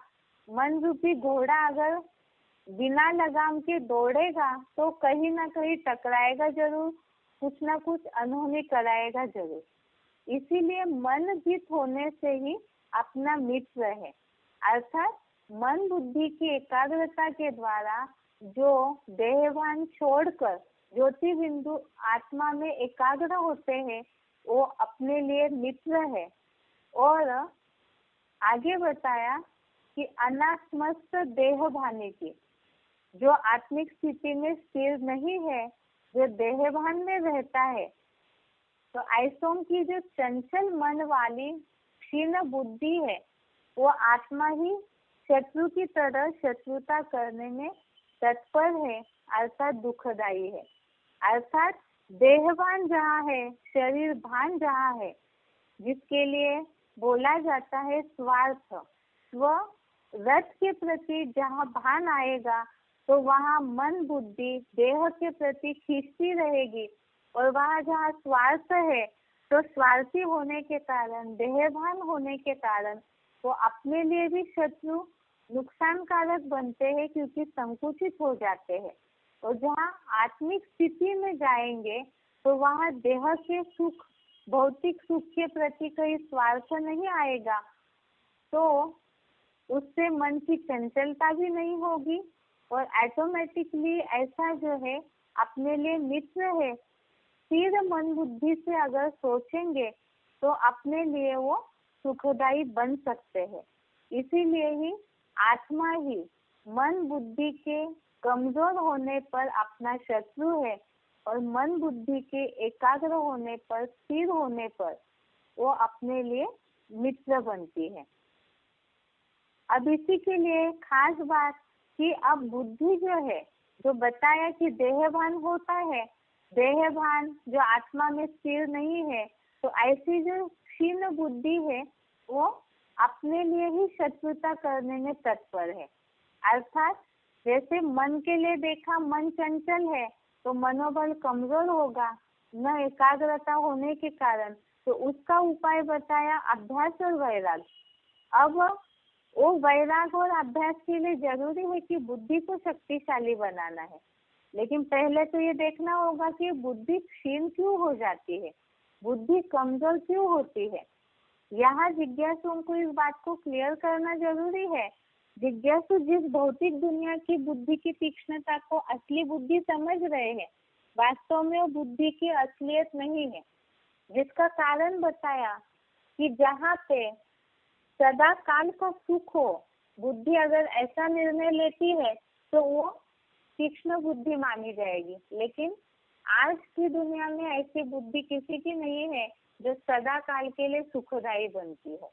मन रूपी घोड़ा अगर बिना लगाम के दौड़ेगा तो कहीं ना कहीं टकराएगा जरूर, कुछ ना कुछ अनहोनी कराएगा जरूर। इसीलिए मन जीत होने से ही अपना मित्र है। अर्थात मन बुद्धि की एकाग्रता के द्वारा जो देहभान छोड़कर ज्योति बिंदु आत्मा में एकाग्र होते हैं, वो अपने लिए मित्र है। और आगे बताया कि अनात्मस्थ देह भानी की, जो आत्मिक स्थिति में स्थिर नहीं है, जो देहभान में रहता है, तो ऐसों की जो चंचल मन वाली क्षीण बुद्धि है, वो आत्मा ही शत्रु की तरह शत्रुता करने में तत्पर है, अर्थात दुखदायी है। अर्थात देहभान जहाँ है, शरीर भान जहाँ है, जिसके लिए बोला जाता है स्वार्थ, स्व रथ के प्रति जहाँ भान आएगा तो वहाँ मन बुद्धि देह के प्रति खींचती रहेगी, और वहाँ जहाँ स्वार्थ है तो स्वार्थी होने के कारण, देहभान होने के कारण वो अपने लिए भी शत्रु नुकसानकारक बनते हैं, क्योंकि संकुचित हो जाते हैं। और जहाँ आत्मिक स्थिति में जाएंगे तो वहाँ देह के सुख, भौतिक सुख के प्रति कोई स्वार्थ नहीं आएगा, तो उससे मन की चंचलता भी नहीं होगी, और ऑटोमेटिकली ऐसा जो है अपने लिए मित्र है, स्थिर मन बुद्धि से अगर सोचेंगे तो अपने लिए वो सुखदायी बन सकते हैं। इसीलिए ही आत्मा ही मन बुद्धि के कमजोर होने पर अपना शत्रु है, और मन बुद्धि के एकाग्र होने पर, स्थिर होने पर वो अपने लिए मित्र बनती है। अब इसी के लिए खास बात कि अब बुद्धि जो है, जो बताया कि देहभान होता है, देहभान जो आत्मा में स्थिर नहीं है, तो ऐसी जो क्षीण बुद्धि है वो अपने लिए ही शत्रुता करने में तत्पर है। अर्थात जैसे मन के लिए देखा, मन चंचल है तो मनोबल कमजोर होगा, न एकाग्रता होने के कारण, तो उसका उपाय बताया अभ्यास और वैराग। अब वो वैराग और अभ्यास के लिए जरूरी है कि बुद्धि को शक्तिशाली बनाना है, लेकिन पहले तो ये देखना होगा कि बुद्धि क्षीण क्यों हो जाती है, बुद्धि कमजोर क्यों होती है। यहाँ जिज्ञासुओं को इस बात को क्लियर करना जरूरी है। जिज्ञासु जिस भौतिक दुनिया की बुद्धि की तीक्ष्णता को असली बुद्धि समझ रहे हैं, वास्तव में वो बुद्धि की असलियत नहीं है, जिसका कारण बताया कि जहाँ पे सदा काल का सुख हो, बुद्धि अगर ऐसा निर्णय लेती है तो वो तीक्ष्ण बुद्धि मानी जाएगी। लेकिन आज की दुनिया में ऐसी बुद्धि किसी की नहीं है जो सदा काल के लिए सुखदायी बनती हो।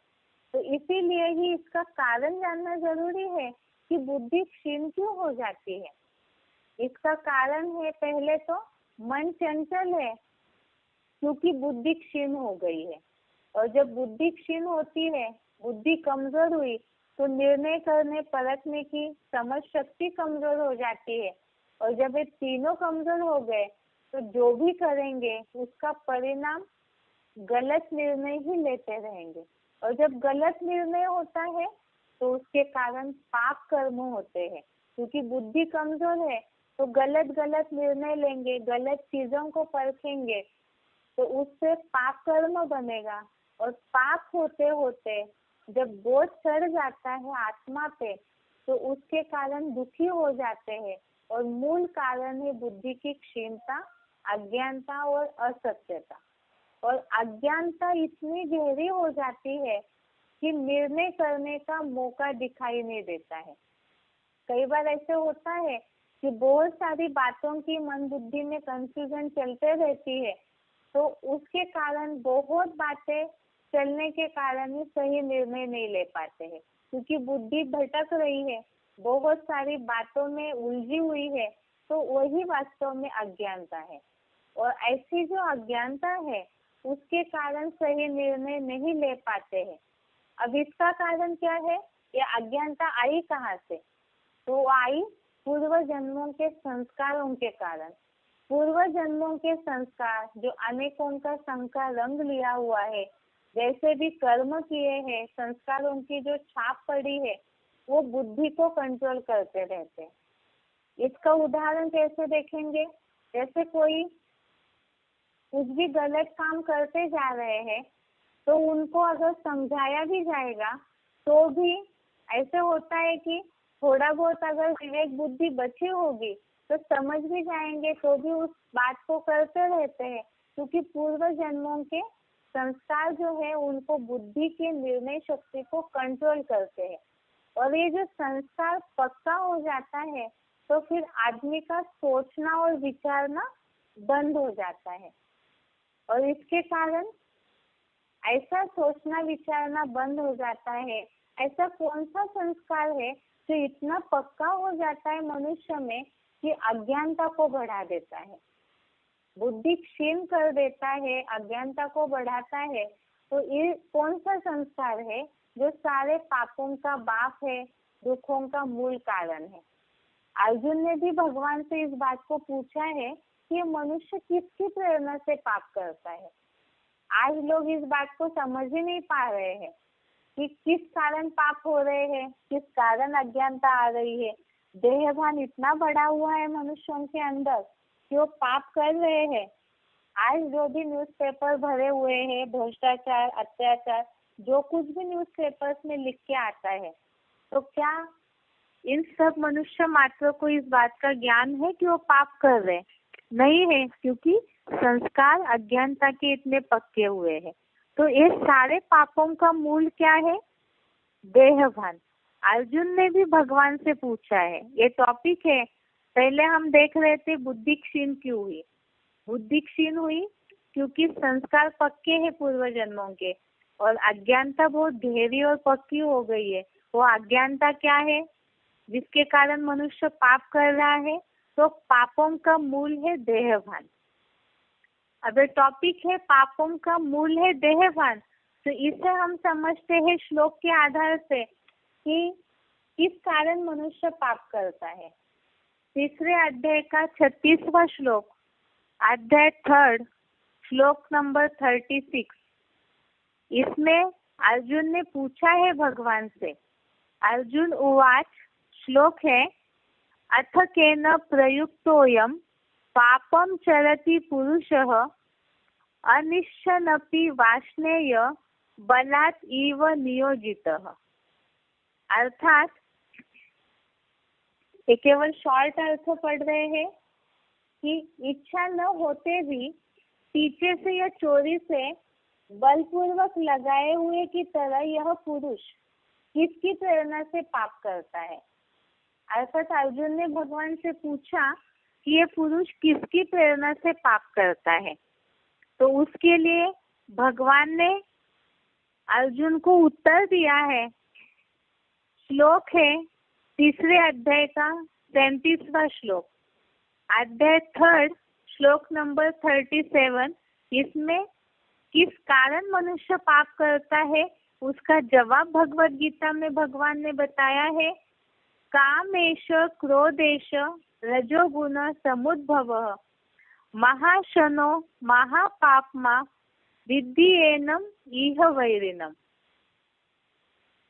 तो इसीलिए ही इसका कारण जानना जरूरी है कि बुद्धि क्षीण क्यों हो जाती है। इसका कारण है, पहले तो मन चंचल है, क्योंकि बुद्धि क्षीण हो गई है, और जब बुद्धि क्षीण होती है, बुद्धि कमजोर हुई, तो निर्णय करने, परखने की समझ शक्ति कमजोर हो जाती है, और जब ये तीनों कमजोर हो गए तो जो भी करेंगे उसका परिणाम गलत निर्णय ही लेते रहेंगे, और जब गलत निर्णय होता है तो उसके कारण पाप कर्म होते हैं, क्योंकि बुद्धि कमजोर है तो गलत गलत निर्णय लेंगे, गलत चीजों को परखेंगे, तो उससे पाप कर्म बनेगा, और पाप होते होते जब बोझ चढ़ जाता है आत्मा पे तो उसके कारण दुखी हो जाते हैं, और मूल कारण है बुद्धि की क्षीणता, अज्ञानता और असत्यता। और अज्ञानता इतनी गहरी हो जाती है कि निर्णय करने का मौका दिखाई नहीं देता है। कई बार ऐसे होता है कि बहुत सारी बातों की मन बुद्धि में कंफ्यूजन चलते रहती है, तो उसके कारण बहुत बातें चलने के कारण ही सही निर्णय नहीं ले पाते हैं, क्योंकि बुद्धि भटक रही है, बहुत सारी बातों में उलझी हुई है, तो वही वास्तव में अज्ञानता है। और ऐसी जो अज्ञानता है उसके कारण सही निर्णय नहीं ले पाते हैं। अब इसका कारण क्या है, ये अज्ञानता आई कहाँ से? तो आई पूर्व जन्मों के संस्कारों के कारण। पूर्व जन्मों के संस्कार जो अनेकों का संस्कार रंग लिया हुआ है, जैसे भी कर्म किए हैं, संस्कारों की जो छाप पड़ी है, वो बुद्धि को कंट्रोल करते रहते हैं। इसका उदाहरण कैसे देखेंगे? जैसे कोई कुछ भी गलत काम करते जा रहे हैं तो उनको अगर समझाया भी जाएगा तो भी ऐसे होता है कि थोड़ा बहुत अगर विवेक बुद्धि बची होगी तो समझ भी जाएंगे, तो भी उस बात को करते रहते हैं, क्योंकि पूर्व जन्मों के संस्कार जो है उनको बुद्धि की निर्णय शक्ति को कंट्रोल करते हैं। और ये जो संस्कार पक्का हो जाता है तो फिर आदमी का सोचना और विचारना बंद हो जाता है, और इसके कारण ऐसा सोचना विचारना बंद हो जाता है। ऐसा कौन सा संस्कार है जो इतना पक्का हो जाता है मनुष्य में कि अज्ञानता को बढ़ा देता है? बुद्धि क्षीण कर देता है, अज्ञानता को बढ़ाता है, तो ये कौन सा संस्कार है जो सारे पापों का बाप है, दुखों का मूल कारण है। अर्जुन ने भी भगवान से इस बात को पूछा है कि मनुष्य किसकी प्रेरणा से पाप करता है। आज लोग इस बात को समझ ही नहीं पा रहे हैं कि किस कारण पाप हो रहे हैं, किस कारण अज्ञानता आ रही है। देहभान इतना बढ़ा हुआ है मनुष्यों के अंदर कि वो पाप कर रहे हैं। आज जो भी न्यूज़पेपर भरे हुए हैं, भ्रष्टाचार, अत्याचार, जो कुछ भी न्यूज़पेपर्स में लिख के आता है, तो क्या इन सब मनुष्य मात्र को इस बात का ज्ञान है कि वो पाप कर रहे हैं? नहीं है, क्योंकि संस्कार अज्ञानता के इतने पक्के हुए हैं। तो ये सारे पापों का मूल क्या है? देहभान। अर्जुन ने भी भगवान से पूछा है, ये टॉपिक है। पहले हम देख रहे थे बुद्धि क्षीण क्यों हुई। बुद्धि क्षीण हुई क्योंकि संस्कार पक्के हैं पूर्व जन्मों के, और अज्ञानता बहुत गहरी और पक्की हो गई है। वो अज्ञानता क्या है जिसके कारण मनुष्य पाप कर रहा है? तो पापों का मूल है देहभान। अब टॉपिक है पापों का मूल है देहभान, तो इसे हम समझते हैं श्लोक के आधार से कि किस कारण मनुष्य पाप करता है। तीसरे अध्याय का 36वां श्लोक, अध्याय 3, श्लोक नंबर 36। इसमें अर्जुन ने पूछा है भगवान से। अर्जुन उवाच, श्लोक है, अथ केन प्रयुक्तोऽयं पापं चरति पुरुषः अनिश्चनपि वाष्णेय बलात् इव नियोजितः। अर्थात ये केवल शॉर्ट अर्थ पढ़ रहे हैं कि इच्छा न होते भी पीछे से या चोरी से बलपूर्वक लगाए हुए की तरह यह पुरुष किसकी प्रेरणा से पाप करता है। अर्थात अर्जुन ने भगवान से पूछा कि ये पुरुष किसकी प्रेरणा से पाप करता है। तो उसके लिए भगवान ने अर्जुन को उत्तर दिया है। श्लोक है तीसरे अध्याय का 37वां श्लोक, अध्याय 3, श्लोक नंबर 37। इसमें किस कारण मनुष्य पाप करता है उसका जवाब भगवत गीता में भगवान ने बताया है। कामेश क्रोधेश रजोगुण समुद्भवः महाशनो महापापमा विद्धि एनम इह वैरिणम।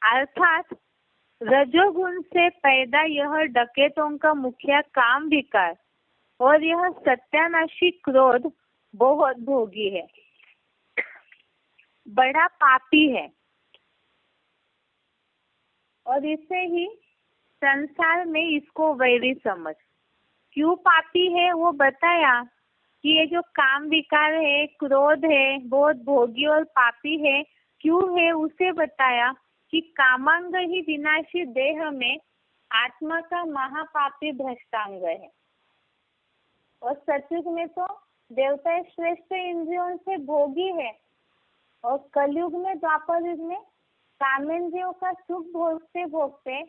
अर्थात रजोगुण से पैदा यह डकैतों का मुखिया काम विकार और यह सत्यानाशी क्रोध बहुत भोगी है, बड़ा पापी है, और इसे ही संसार में इसको वैरी समझ। क्यों पापी है वो बताया कि ये जो काम विकार है, क्रोध है, बहुत भोगी और पापी है। क्यों है उसे बताया कि कामांग ही विनाशी देह में आत्मा का महापापी भ्रष्टांग है। और सतयुग में तो देवता श्रेष्ठ इंद्रियों से भोगी है, और कलयुग में द्वापर युग में कामेंद्रियों का सुख भोगते भोगते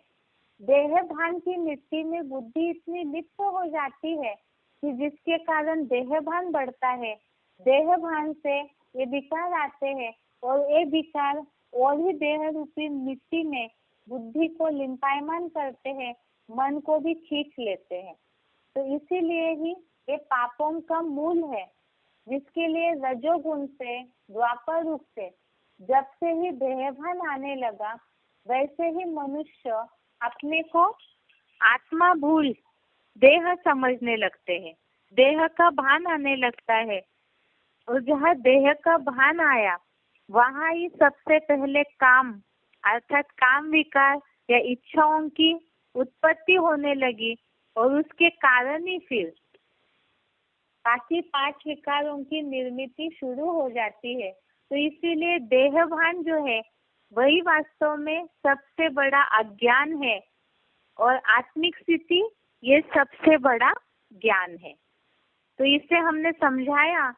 देह भान की मिट्टी में बुद्धि इतनी लिप्त हो जाती है कि जिसके कारण देह भान बढ़ता है। देह भान से ये विकार आते हैं, और ये विकार और ही देह रूपी मिट्टी में बुद्धि को लिंपायमान करते हैं, मन को भी खींच लेते हैं। तो इसीलिए ही ये पापों का मूल है, जिसके लिए रजोगुण से द्वापर युग से जब से ही देहभान आने लगा, वैसे ही मनुष्य अपने को आत्मा भूल देह समझने लगते हैं, देह का भान आने लगता है। और जहाँ देह का भान आया वहाँ ही सबसे पहले काम अर्थात काम विकार या इच्छाओं की उत्पत्ति होने लगी, और उसके कारण ही फिर बाकी 5 विकारों की निर्मिति शुरू हो जाती है। तो इसीलिए देह भान जो है वही वास्तव में सबसे बड़ा अज्ञान है, और आत्मिक स्थिति ये सबसे बड़ा ज्ञान है। तो इससे हमने समझाया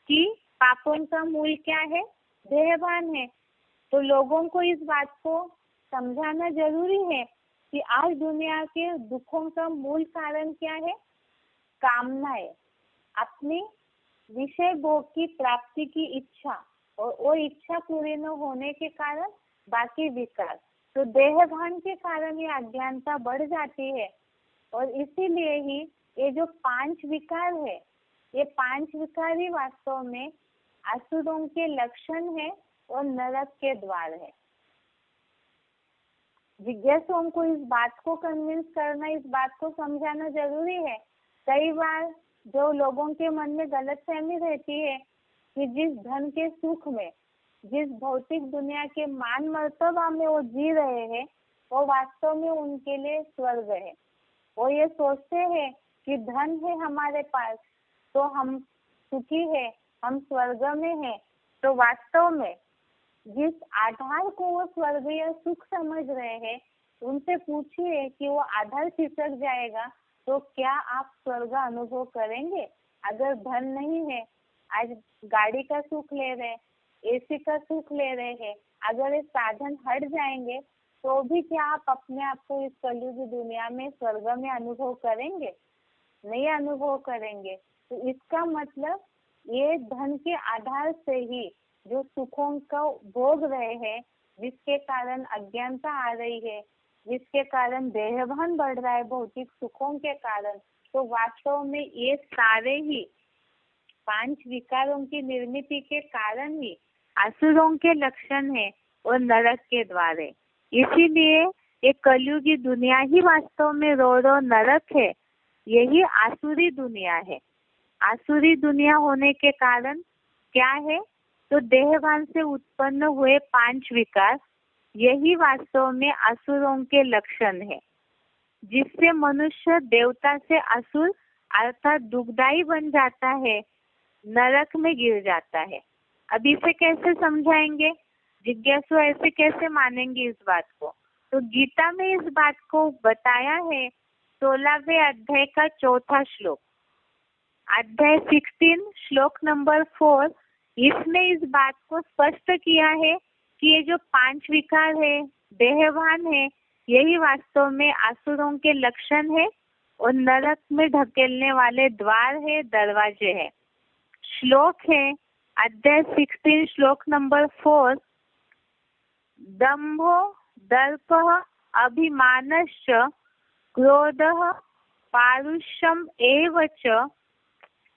कि पापों का मूल क्या है, देहभान है। तो लोगों को इस बात को समझाना जरूरी है कि आज दुनिया के दुखों का मूल कारण क्या है, कामना है, अपनी विषय भोग की प्राप्ति की इच्छा, और वो इच्छा पूरी न होने के कारण बाकी विकार, तो देह भान के कारण ये अज्ञानता बढ़ जाती है। और इसीलिए ही ये जो 5 विकार है, ये 5 विकार ही वास्तव में असुरों के लक्षण है और नरक के द्वार है। जिज्ञासुओं को इस बात को कन्विंस करना, इस बात को समझाना जरूरी है। कई बार जो लोगों के मन में गलतफहमी रहती है कि जिस धन के सुख में, जिस भौतिक दुनिया के मान मर्तबा में वो जी रहे हैं, वो वास्तव में उनके लिए स्वर्ग है। वो ये सोचते हैं कि धन है हमारे पास तो हम सुखी है, हम स्वर्ग में हैं। तो वास्तव में जिस आधार को वो स्वर्गीय सुख समझ रहे हैं, उनसे पूछिए कि वो आधार खिसक जाएगा तो क्या आप स्वर्ग अनुभव करेंगे? अगर धन नहीं है, आज गाड़ी का सुख ले रहे, एसी का सुख ले रहे हैं, अगर ये साधन हट जाएंगे तो भी क्या आप अपने आप को इस कलयुगी दुनिया में स्वर्ग में अनुभव करेंगे? नहीं अनुभव करेंगे। तो इसका मतलब ये धन के आधार से ही जो सुखों का भोग रहे हैं, जिसके कारण अज्ञानता आ रही है, जिसके कारण देहभान बढ़ रहा है भौतिक सुखों के कारण, तो वास्तव में ये सारे ही 5 विकारों की निर्मिति के कारण ही असुरों के लक्षण है और नरक के द्वार है। इसीलिए ये कलयुगी दुनिया ही वास्तव में रो नरक है, यही आसुरी दुनिया है। आसुरी दुनिया होने के कारण क्या है? तो देहभान से उत्पन्न हुए 5 विकार, यही वास्तव में असुरों के लक्षण है, जिससे मनुष्य देवता से असुर अर्थात दुखदाई बन जाता है, नरक में गिर जाता है। अब इसे कैसे समझाएंगे? जिज्ञासु ऐसे कैसे मानेंगे इस बात को? तो गीता में इस बात को बताया है 16वें अध्याय का 4था श्लोक, अध्याय 16 श्लोक नंबर 4। इसमें इस बात को स्पष्ट किया है कि ये जो 5 विकार है, देहभान है, यही वास्तव में असुरों के लक्षण है और नरक में ढकेलने वाले द्वार है, दरवाजे है। श्लोक है अध्याय 16 श्लोक नंबर 4, दंभो दर्पः अभिमानश्च क्रोधः पारुष्यम एव च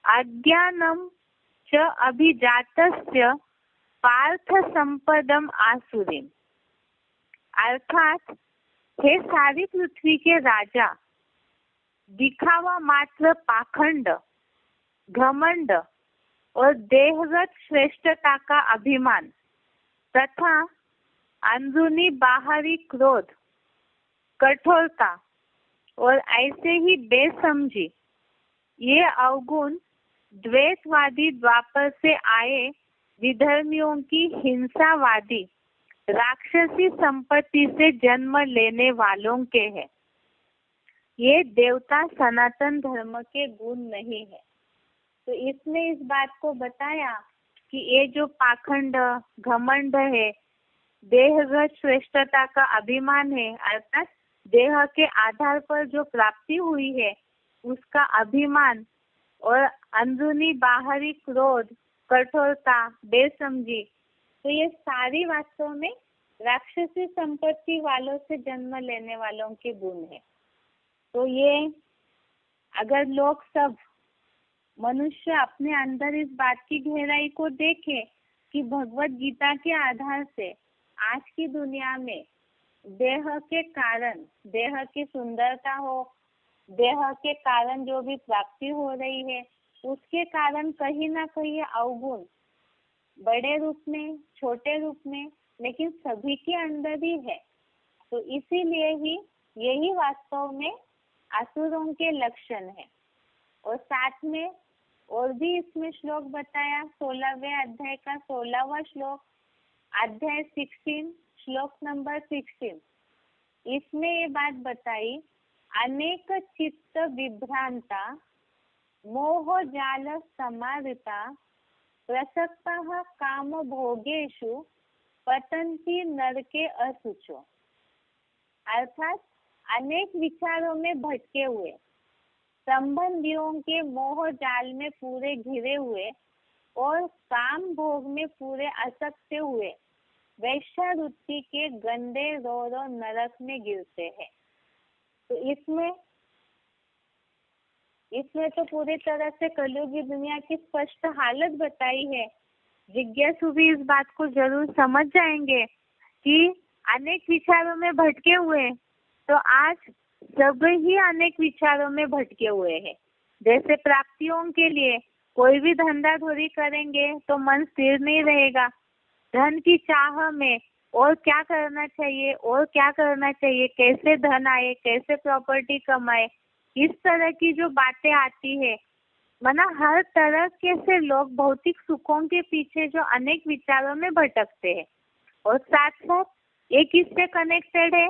अज्ञानम च अभिजातस्य पार्थ संपदम आसुरीम। अर्थात हे सारी पृथ्वी के राजा, दिखावा मात्र पाखंड, घमंड और देहगत श्रेष्ठता का अभिमान तथा अंदरूनी बाहरी क्रोध, कठोरता और ऐसे ही बेसमझी, ये अवगुण द्वैतवादी द्वापर से आए विधर्मियों की हिंसावादी राक्षसी संपत्ति से जन्म लेने वालों के हैं। ये देवता सनातन धर्म के गुण नहीं है। तो इसने इस बात को बताया कि ये जो पाखंड, घमंड है, देहगत श्रेष्ठता का अभिमान है, अर्थात देह के आधार पर जो प्राप्ति हुई है उसका अभिमान और अंदरूनी बाहरी क्रोध, कठोरता, बेसमझी, तो ये सारी वास्तव में राक्षसी संपत्ति वालों से जन्म लेने वालों के गुण है। तो ये अगर लोग सब मनुष्य अपने अंदर इस बात की गहराई को देखे कि भगवत गीता के आधार से आज की दुनिया में देह के कारण, देह की सुंदरता हो, देह के कारण जो भी प्राप्ति हो रही है, उसके कारण कहीं ना कहीं अवगुण बड़े रूप में, छोटे रूप में, लेकिन सभी के अंदर ही है। तो इसीलिए ही यही वास्तव में असुरों के लक्षण है। और साथ में और भी इसमें श्लोक बताया, 16वें अध्याय का 16वां श्लोक, अध्याय 16 श्लोक नंबर 16। इसमें ये बात बताई, अनेक चित्त विभ्रांता मोह जाल समावृता प्रसक्तः काम भोगेषु पतंती नरके असुचो। अर्थात अनेक विचारों में भटके हुए, संबंधियों के मोह जाल में पूरे घिरे हुए और काम भोग में पूरे आसक्त हुए वैश्यावृत्ति के गंदे रोरो नरक में गिरते हैं। तो इसमें तो पूरी तरह से कलयुगी दुनिया की स्पष्ट हालत बताई है। जिज्ञासु भी इस बात को जरूर समझ जाएंगे कि अनेक विचारों में भटके हुए, तो आज सब ही अनेक विचारों में भटके हुए हैं। जैसे प्राप्तियों के लिए कोई भी धंधा धोरी करेंगे तो मन स्थिर नहीं रहेगा। धन की चाह में और क्या करना चाहिए और क्या करना चाहिए, कैसे धन आए, कैसे प्रॉपर्टी कमाए, इस तरह की जो बातें आती है, माना हर तरह के से लोग भौतिक सुखों के पीछे जो अनेक विचारों में भटकते हैं। और साथ साथ एक इससे कनेक्टेड है,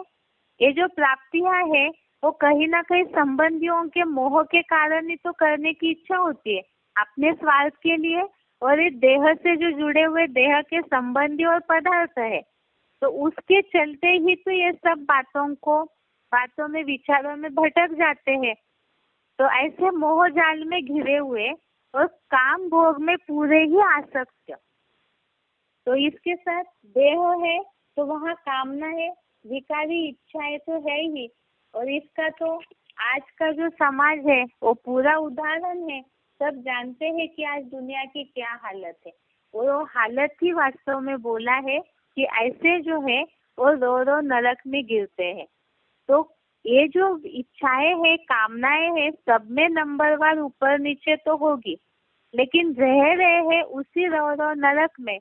ये जो प्राप्तियां है वो कहीं ना कहीं संबंधियों के मोह के कारण ही तो करने की इच्छा होती है, अपने स्वार्थ के लिए, और इस देह से जो जुड़े हुए देह के संबंधी और पदार्थ है, तो उसके चलते ही तो ये सब बातों में विचारों में भटक जाते हैं। तो ऐसे मोह जाल में घिरे हुए और काम भोग में पूरे ही आसक्त। तो इसके साथ देह है तो वहाँ कामना है, विकारी इच्छाएं तो है ही, और इसका तो आज का जो समाज है वो पूरा उदाहरण है। सब जानते हैं कि आज दुनिया की क्या हालत है, और वो हालत ही वास्तव में बोला है कि ऐसे जो है वो रो रो नरक में गिरते हैं। तो ये जो इच्छाएं है, कामनाएं है, सब में नंबरवार ऊपर नीचे तो होगी, लेकिन रह रहे हैं उसी रो रो नरक में।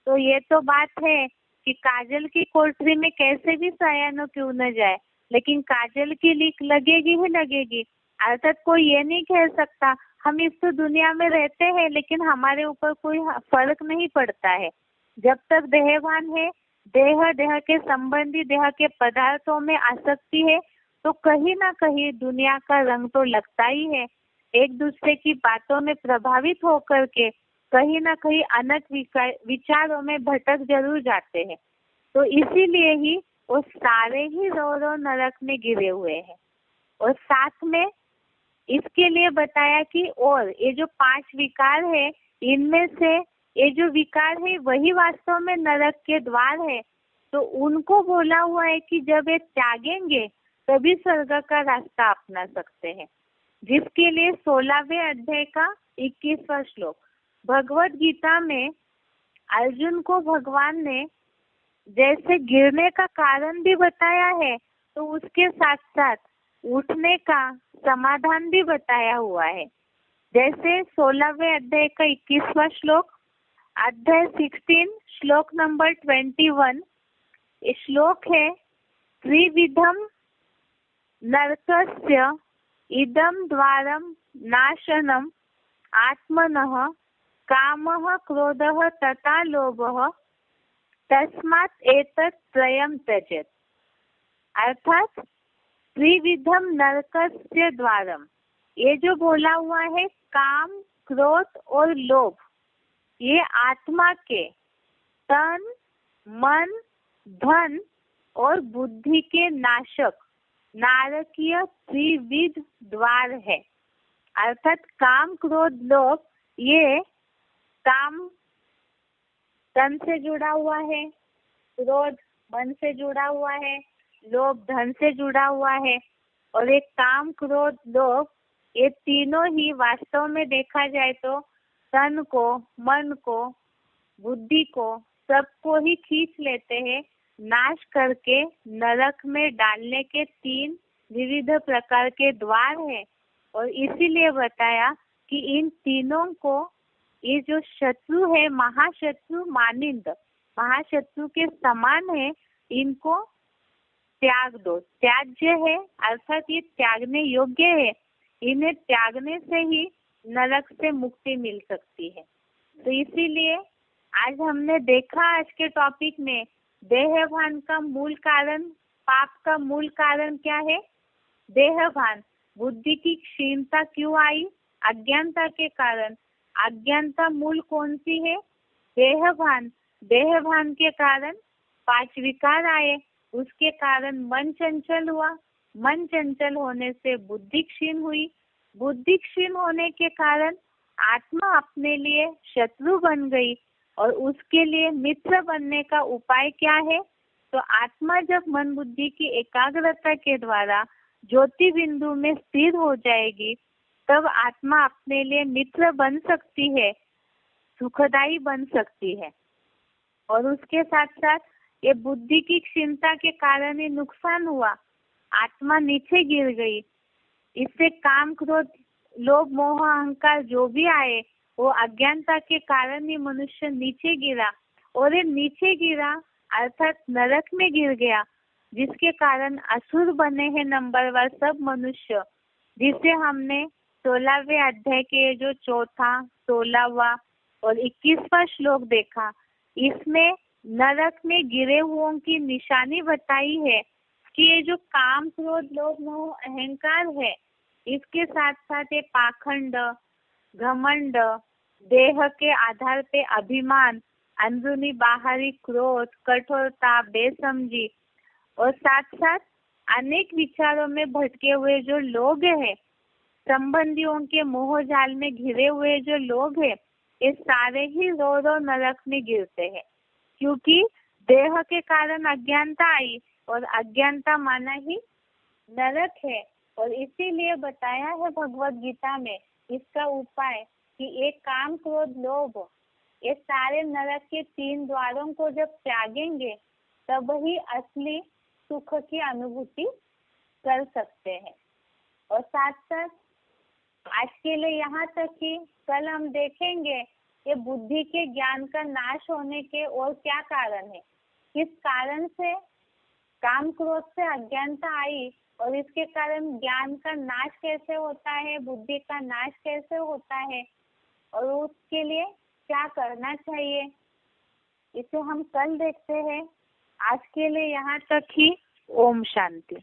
तो ये तो बात है कि काजल की कोठरी में कैसे भी सयानो क्यों न जाए, लेकिन काजल की लीक लगेगी ही लगेगी। अर्थात कोई ये नहीं कह सकता हम इस तो दुनिया में रहते हैं लेकिन हमारे ऊपर कोई फर्क नहीं पड़ता है। जब तक देहवान है, देह के संबंधी देह के पदार्थों में आसक्ति है, तो कहीं ना कहीं दुनिया का रंग तो लगता ही है। एक दूसरे की बातों में प्रभावित होकर के कहीं ना कहीं अनेक विचारों में भटक जरूर जाते हैं। तो इसीलिए ही वो सारे ही रो रो नरक में गिरे हुए हैं। और साथ में इसके लिए बताया कि और ये जो 5 विकार है, इनमें से ये जो विकार है वही वास्तव में नरक के द्वार है। तो उनको बोला हुआ है कि जब ये त्यागेंगे तभी स्वर्ग का रास्ता अपना सकते हैं, जिसके लिए 16वें अध्याय का 21वां श्लोक भगवत गीता में अर्जुन को भगवान ने जैसे गिरने का कारण भी बताया है, तो उसके साथ साथ उठने का समाधान भी बताया हुआ है। जैसे 16वें अध्याय का 21वां श्लोक, अध्याय 16 श्लोक नंबर 21, श्लोक है त्रिविधम नरकस्य इदम द्वारम नाशनम आत्मनः कामः क्रोधः तथा लोभः तस्मात् एतत् त्रयं त्यजेत्। अर्थात त्रिविधम नरकस्य द्वारम, ये जो बोला हुआ है काम, क्रोध और लोभ, ये आत्मा के तन, मन, धन और बुद्धि के नाशक नारकीय त्रिविध द्वार है। अर्थात काम, क्रोध, लोभ, ये काम तन से जुड़ा हुआ है, क्रोध मन से जुड़ा हुआ है, लोभ धन से जुड़ा हुआ है, और एक काम, क्रोध, लोभ, ये तीनों ही वास्तव में देखा जाए तो तन को, मन को, बुद्धि को, सबको ही खींच लेते हैं, नाश करके नरक में डालने के 3 विविध प्रकार के द्वार है। और इसीलिए बताया कि इन तीनों को, ये जो शत्रु है, महाशत्रु मानिंद, महाशत्रु के समान है, इनको त्याग दो। त्याज्य है अर्थात ये त्यागने योग्य है, इन्हें त्यागने से ही नरक से मुक्ति मिल सकती है। तो इसीलिए आज हमने देखा आज के टॉपिक में देहभान का मूल कारण, पाप का मूल कारण क्या है? देहभान। बुद्धि की क्षीणता क्यों आई? अज्ञानता के कारण। अज्ञानता मूल कौन सी है? देहभान। देहभान के कारण 5 विकार आए, उसके कारण मन चंचल हुआ, मन चंचल होने से बुद्धि क्षीण हुई, बुद्धि क्षीण होने के कारण आत्मा अपने लिए शत्रु बन गई और उसके लिए मित्र बनने का उपाय क्या है? तो आत्मा जब मन बुद्धि की एकाग्रता के द्वारा ज्योति बिंदु में स्थिर हो जाएगी, तब आत्मा अपने लिए मित्र बन सकती है, सुखदाई बन सकती है। और उसके साथ साथ ये बुद्धि की क्षीणता के कारण ही नुकसान हुआ, आत्मा नीचे गिर गई। इससे काम, क्रोध, लोभ, मोह, अहंकार जो भी आए वो अज्ञानता के कारण ही मनुष्य नीचे गिरा, और ये नीचे गिरा अर्थात नरक में गिर गया, जिसके कारण असुर बने हैं नंबरवार सब मनुष्य, जिसे हमने 16वें अध्याय के जो 4था, 16वां और 21वां श्लोक देखा। इसमें नरक में गिरे हुओं की निशानी बताई है कि ये जो काम, क्रोध, लोभ, मोह, अहंकार है, इसके साथ साथ ये पाखंड, घमंड, देह के आधार पे अभिमान, अंदरूनी बाहरी क्रोध, कठोरता, बेसमझी और साथ साथ अनेक विचारों में भटके हुए जो लोग हैं, संबंधियों के मोह जाल में घिरे हुए जो लोग हैं, ये सारे ही रो रो नरक में गिरते हैं, क्योंकि देह के कारण अज्ञानता आई और अज्ञानता माना ही नरक है। और इसीलिए बताया है भगवत गीता में इसका उपाय कि एक काम, क्रोध, लोभ, ये सारे नरक के 3 द्वारों को जब त्यागेंगे तब ही असली सुख की अनुभूति कर सकते हैं। और साथ साथ आज के लिए यहाँ तक कि कल हम देखेंगे ये बुद्धि के ज्ञान का नाश होने के और क्या कारण है, किस कारण से काम, क्रोध से अज्ञानता आई और इसके कारण ज्ञान का नाश कैसे होता है, बुद्धि का नाश कैसे होता है और उसके लिए क्या करना चाहिए, इसे हम कल देखते हैं। आज के लिए यहाँ तक ही। ओम शांति।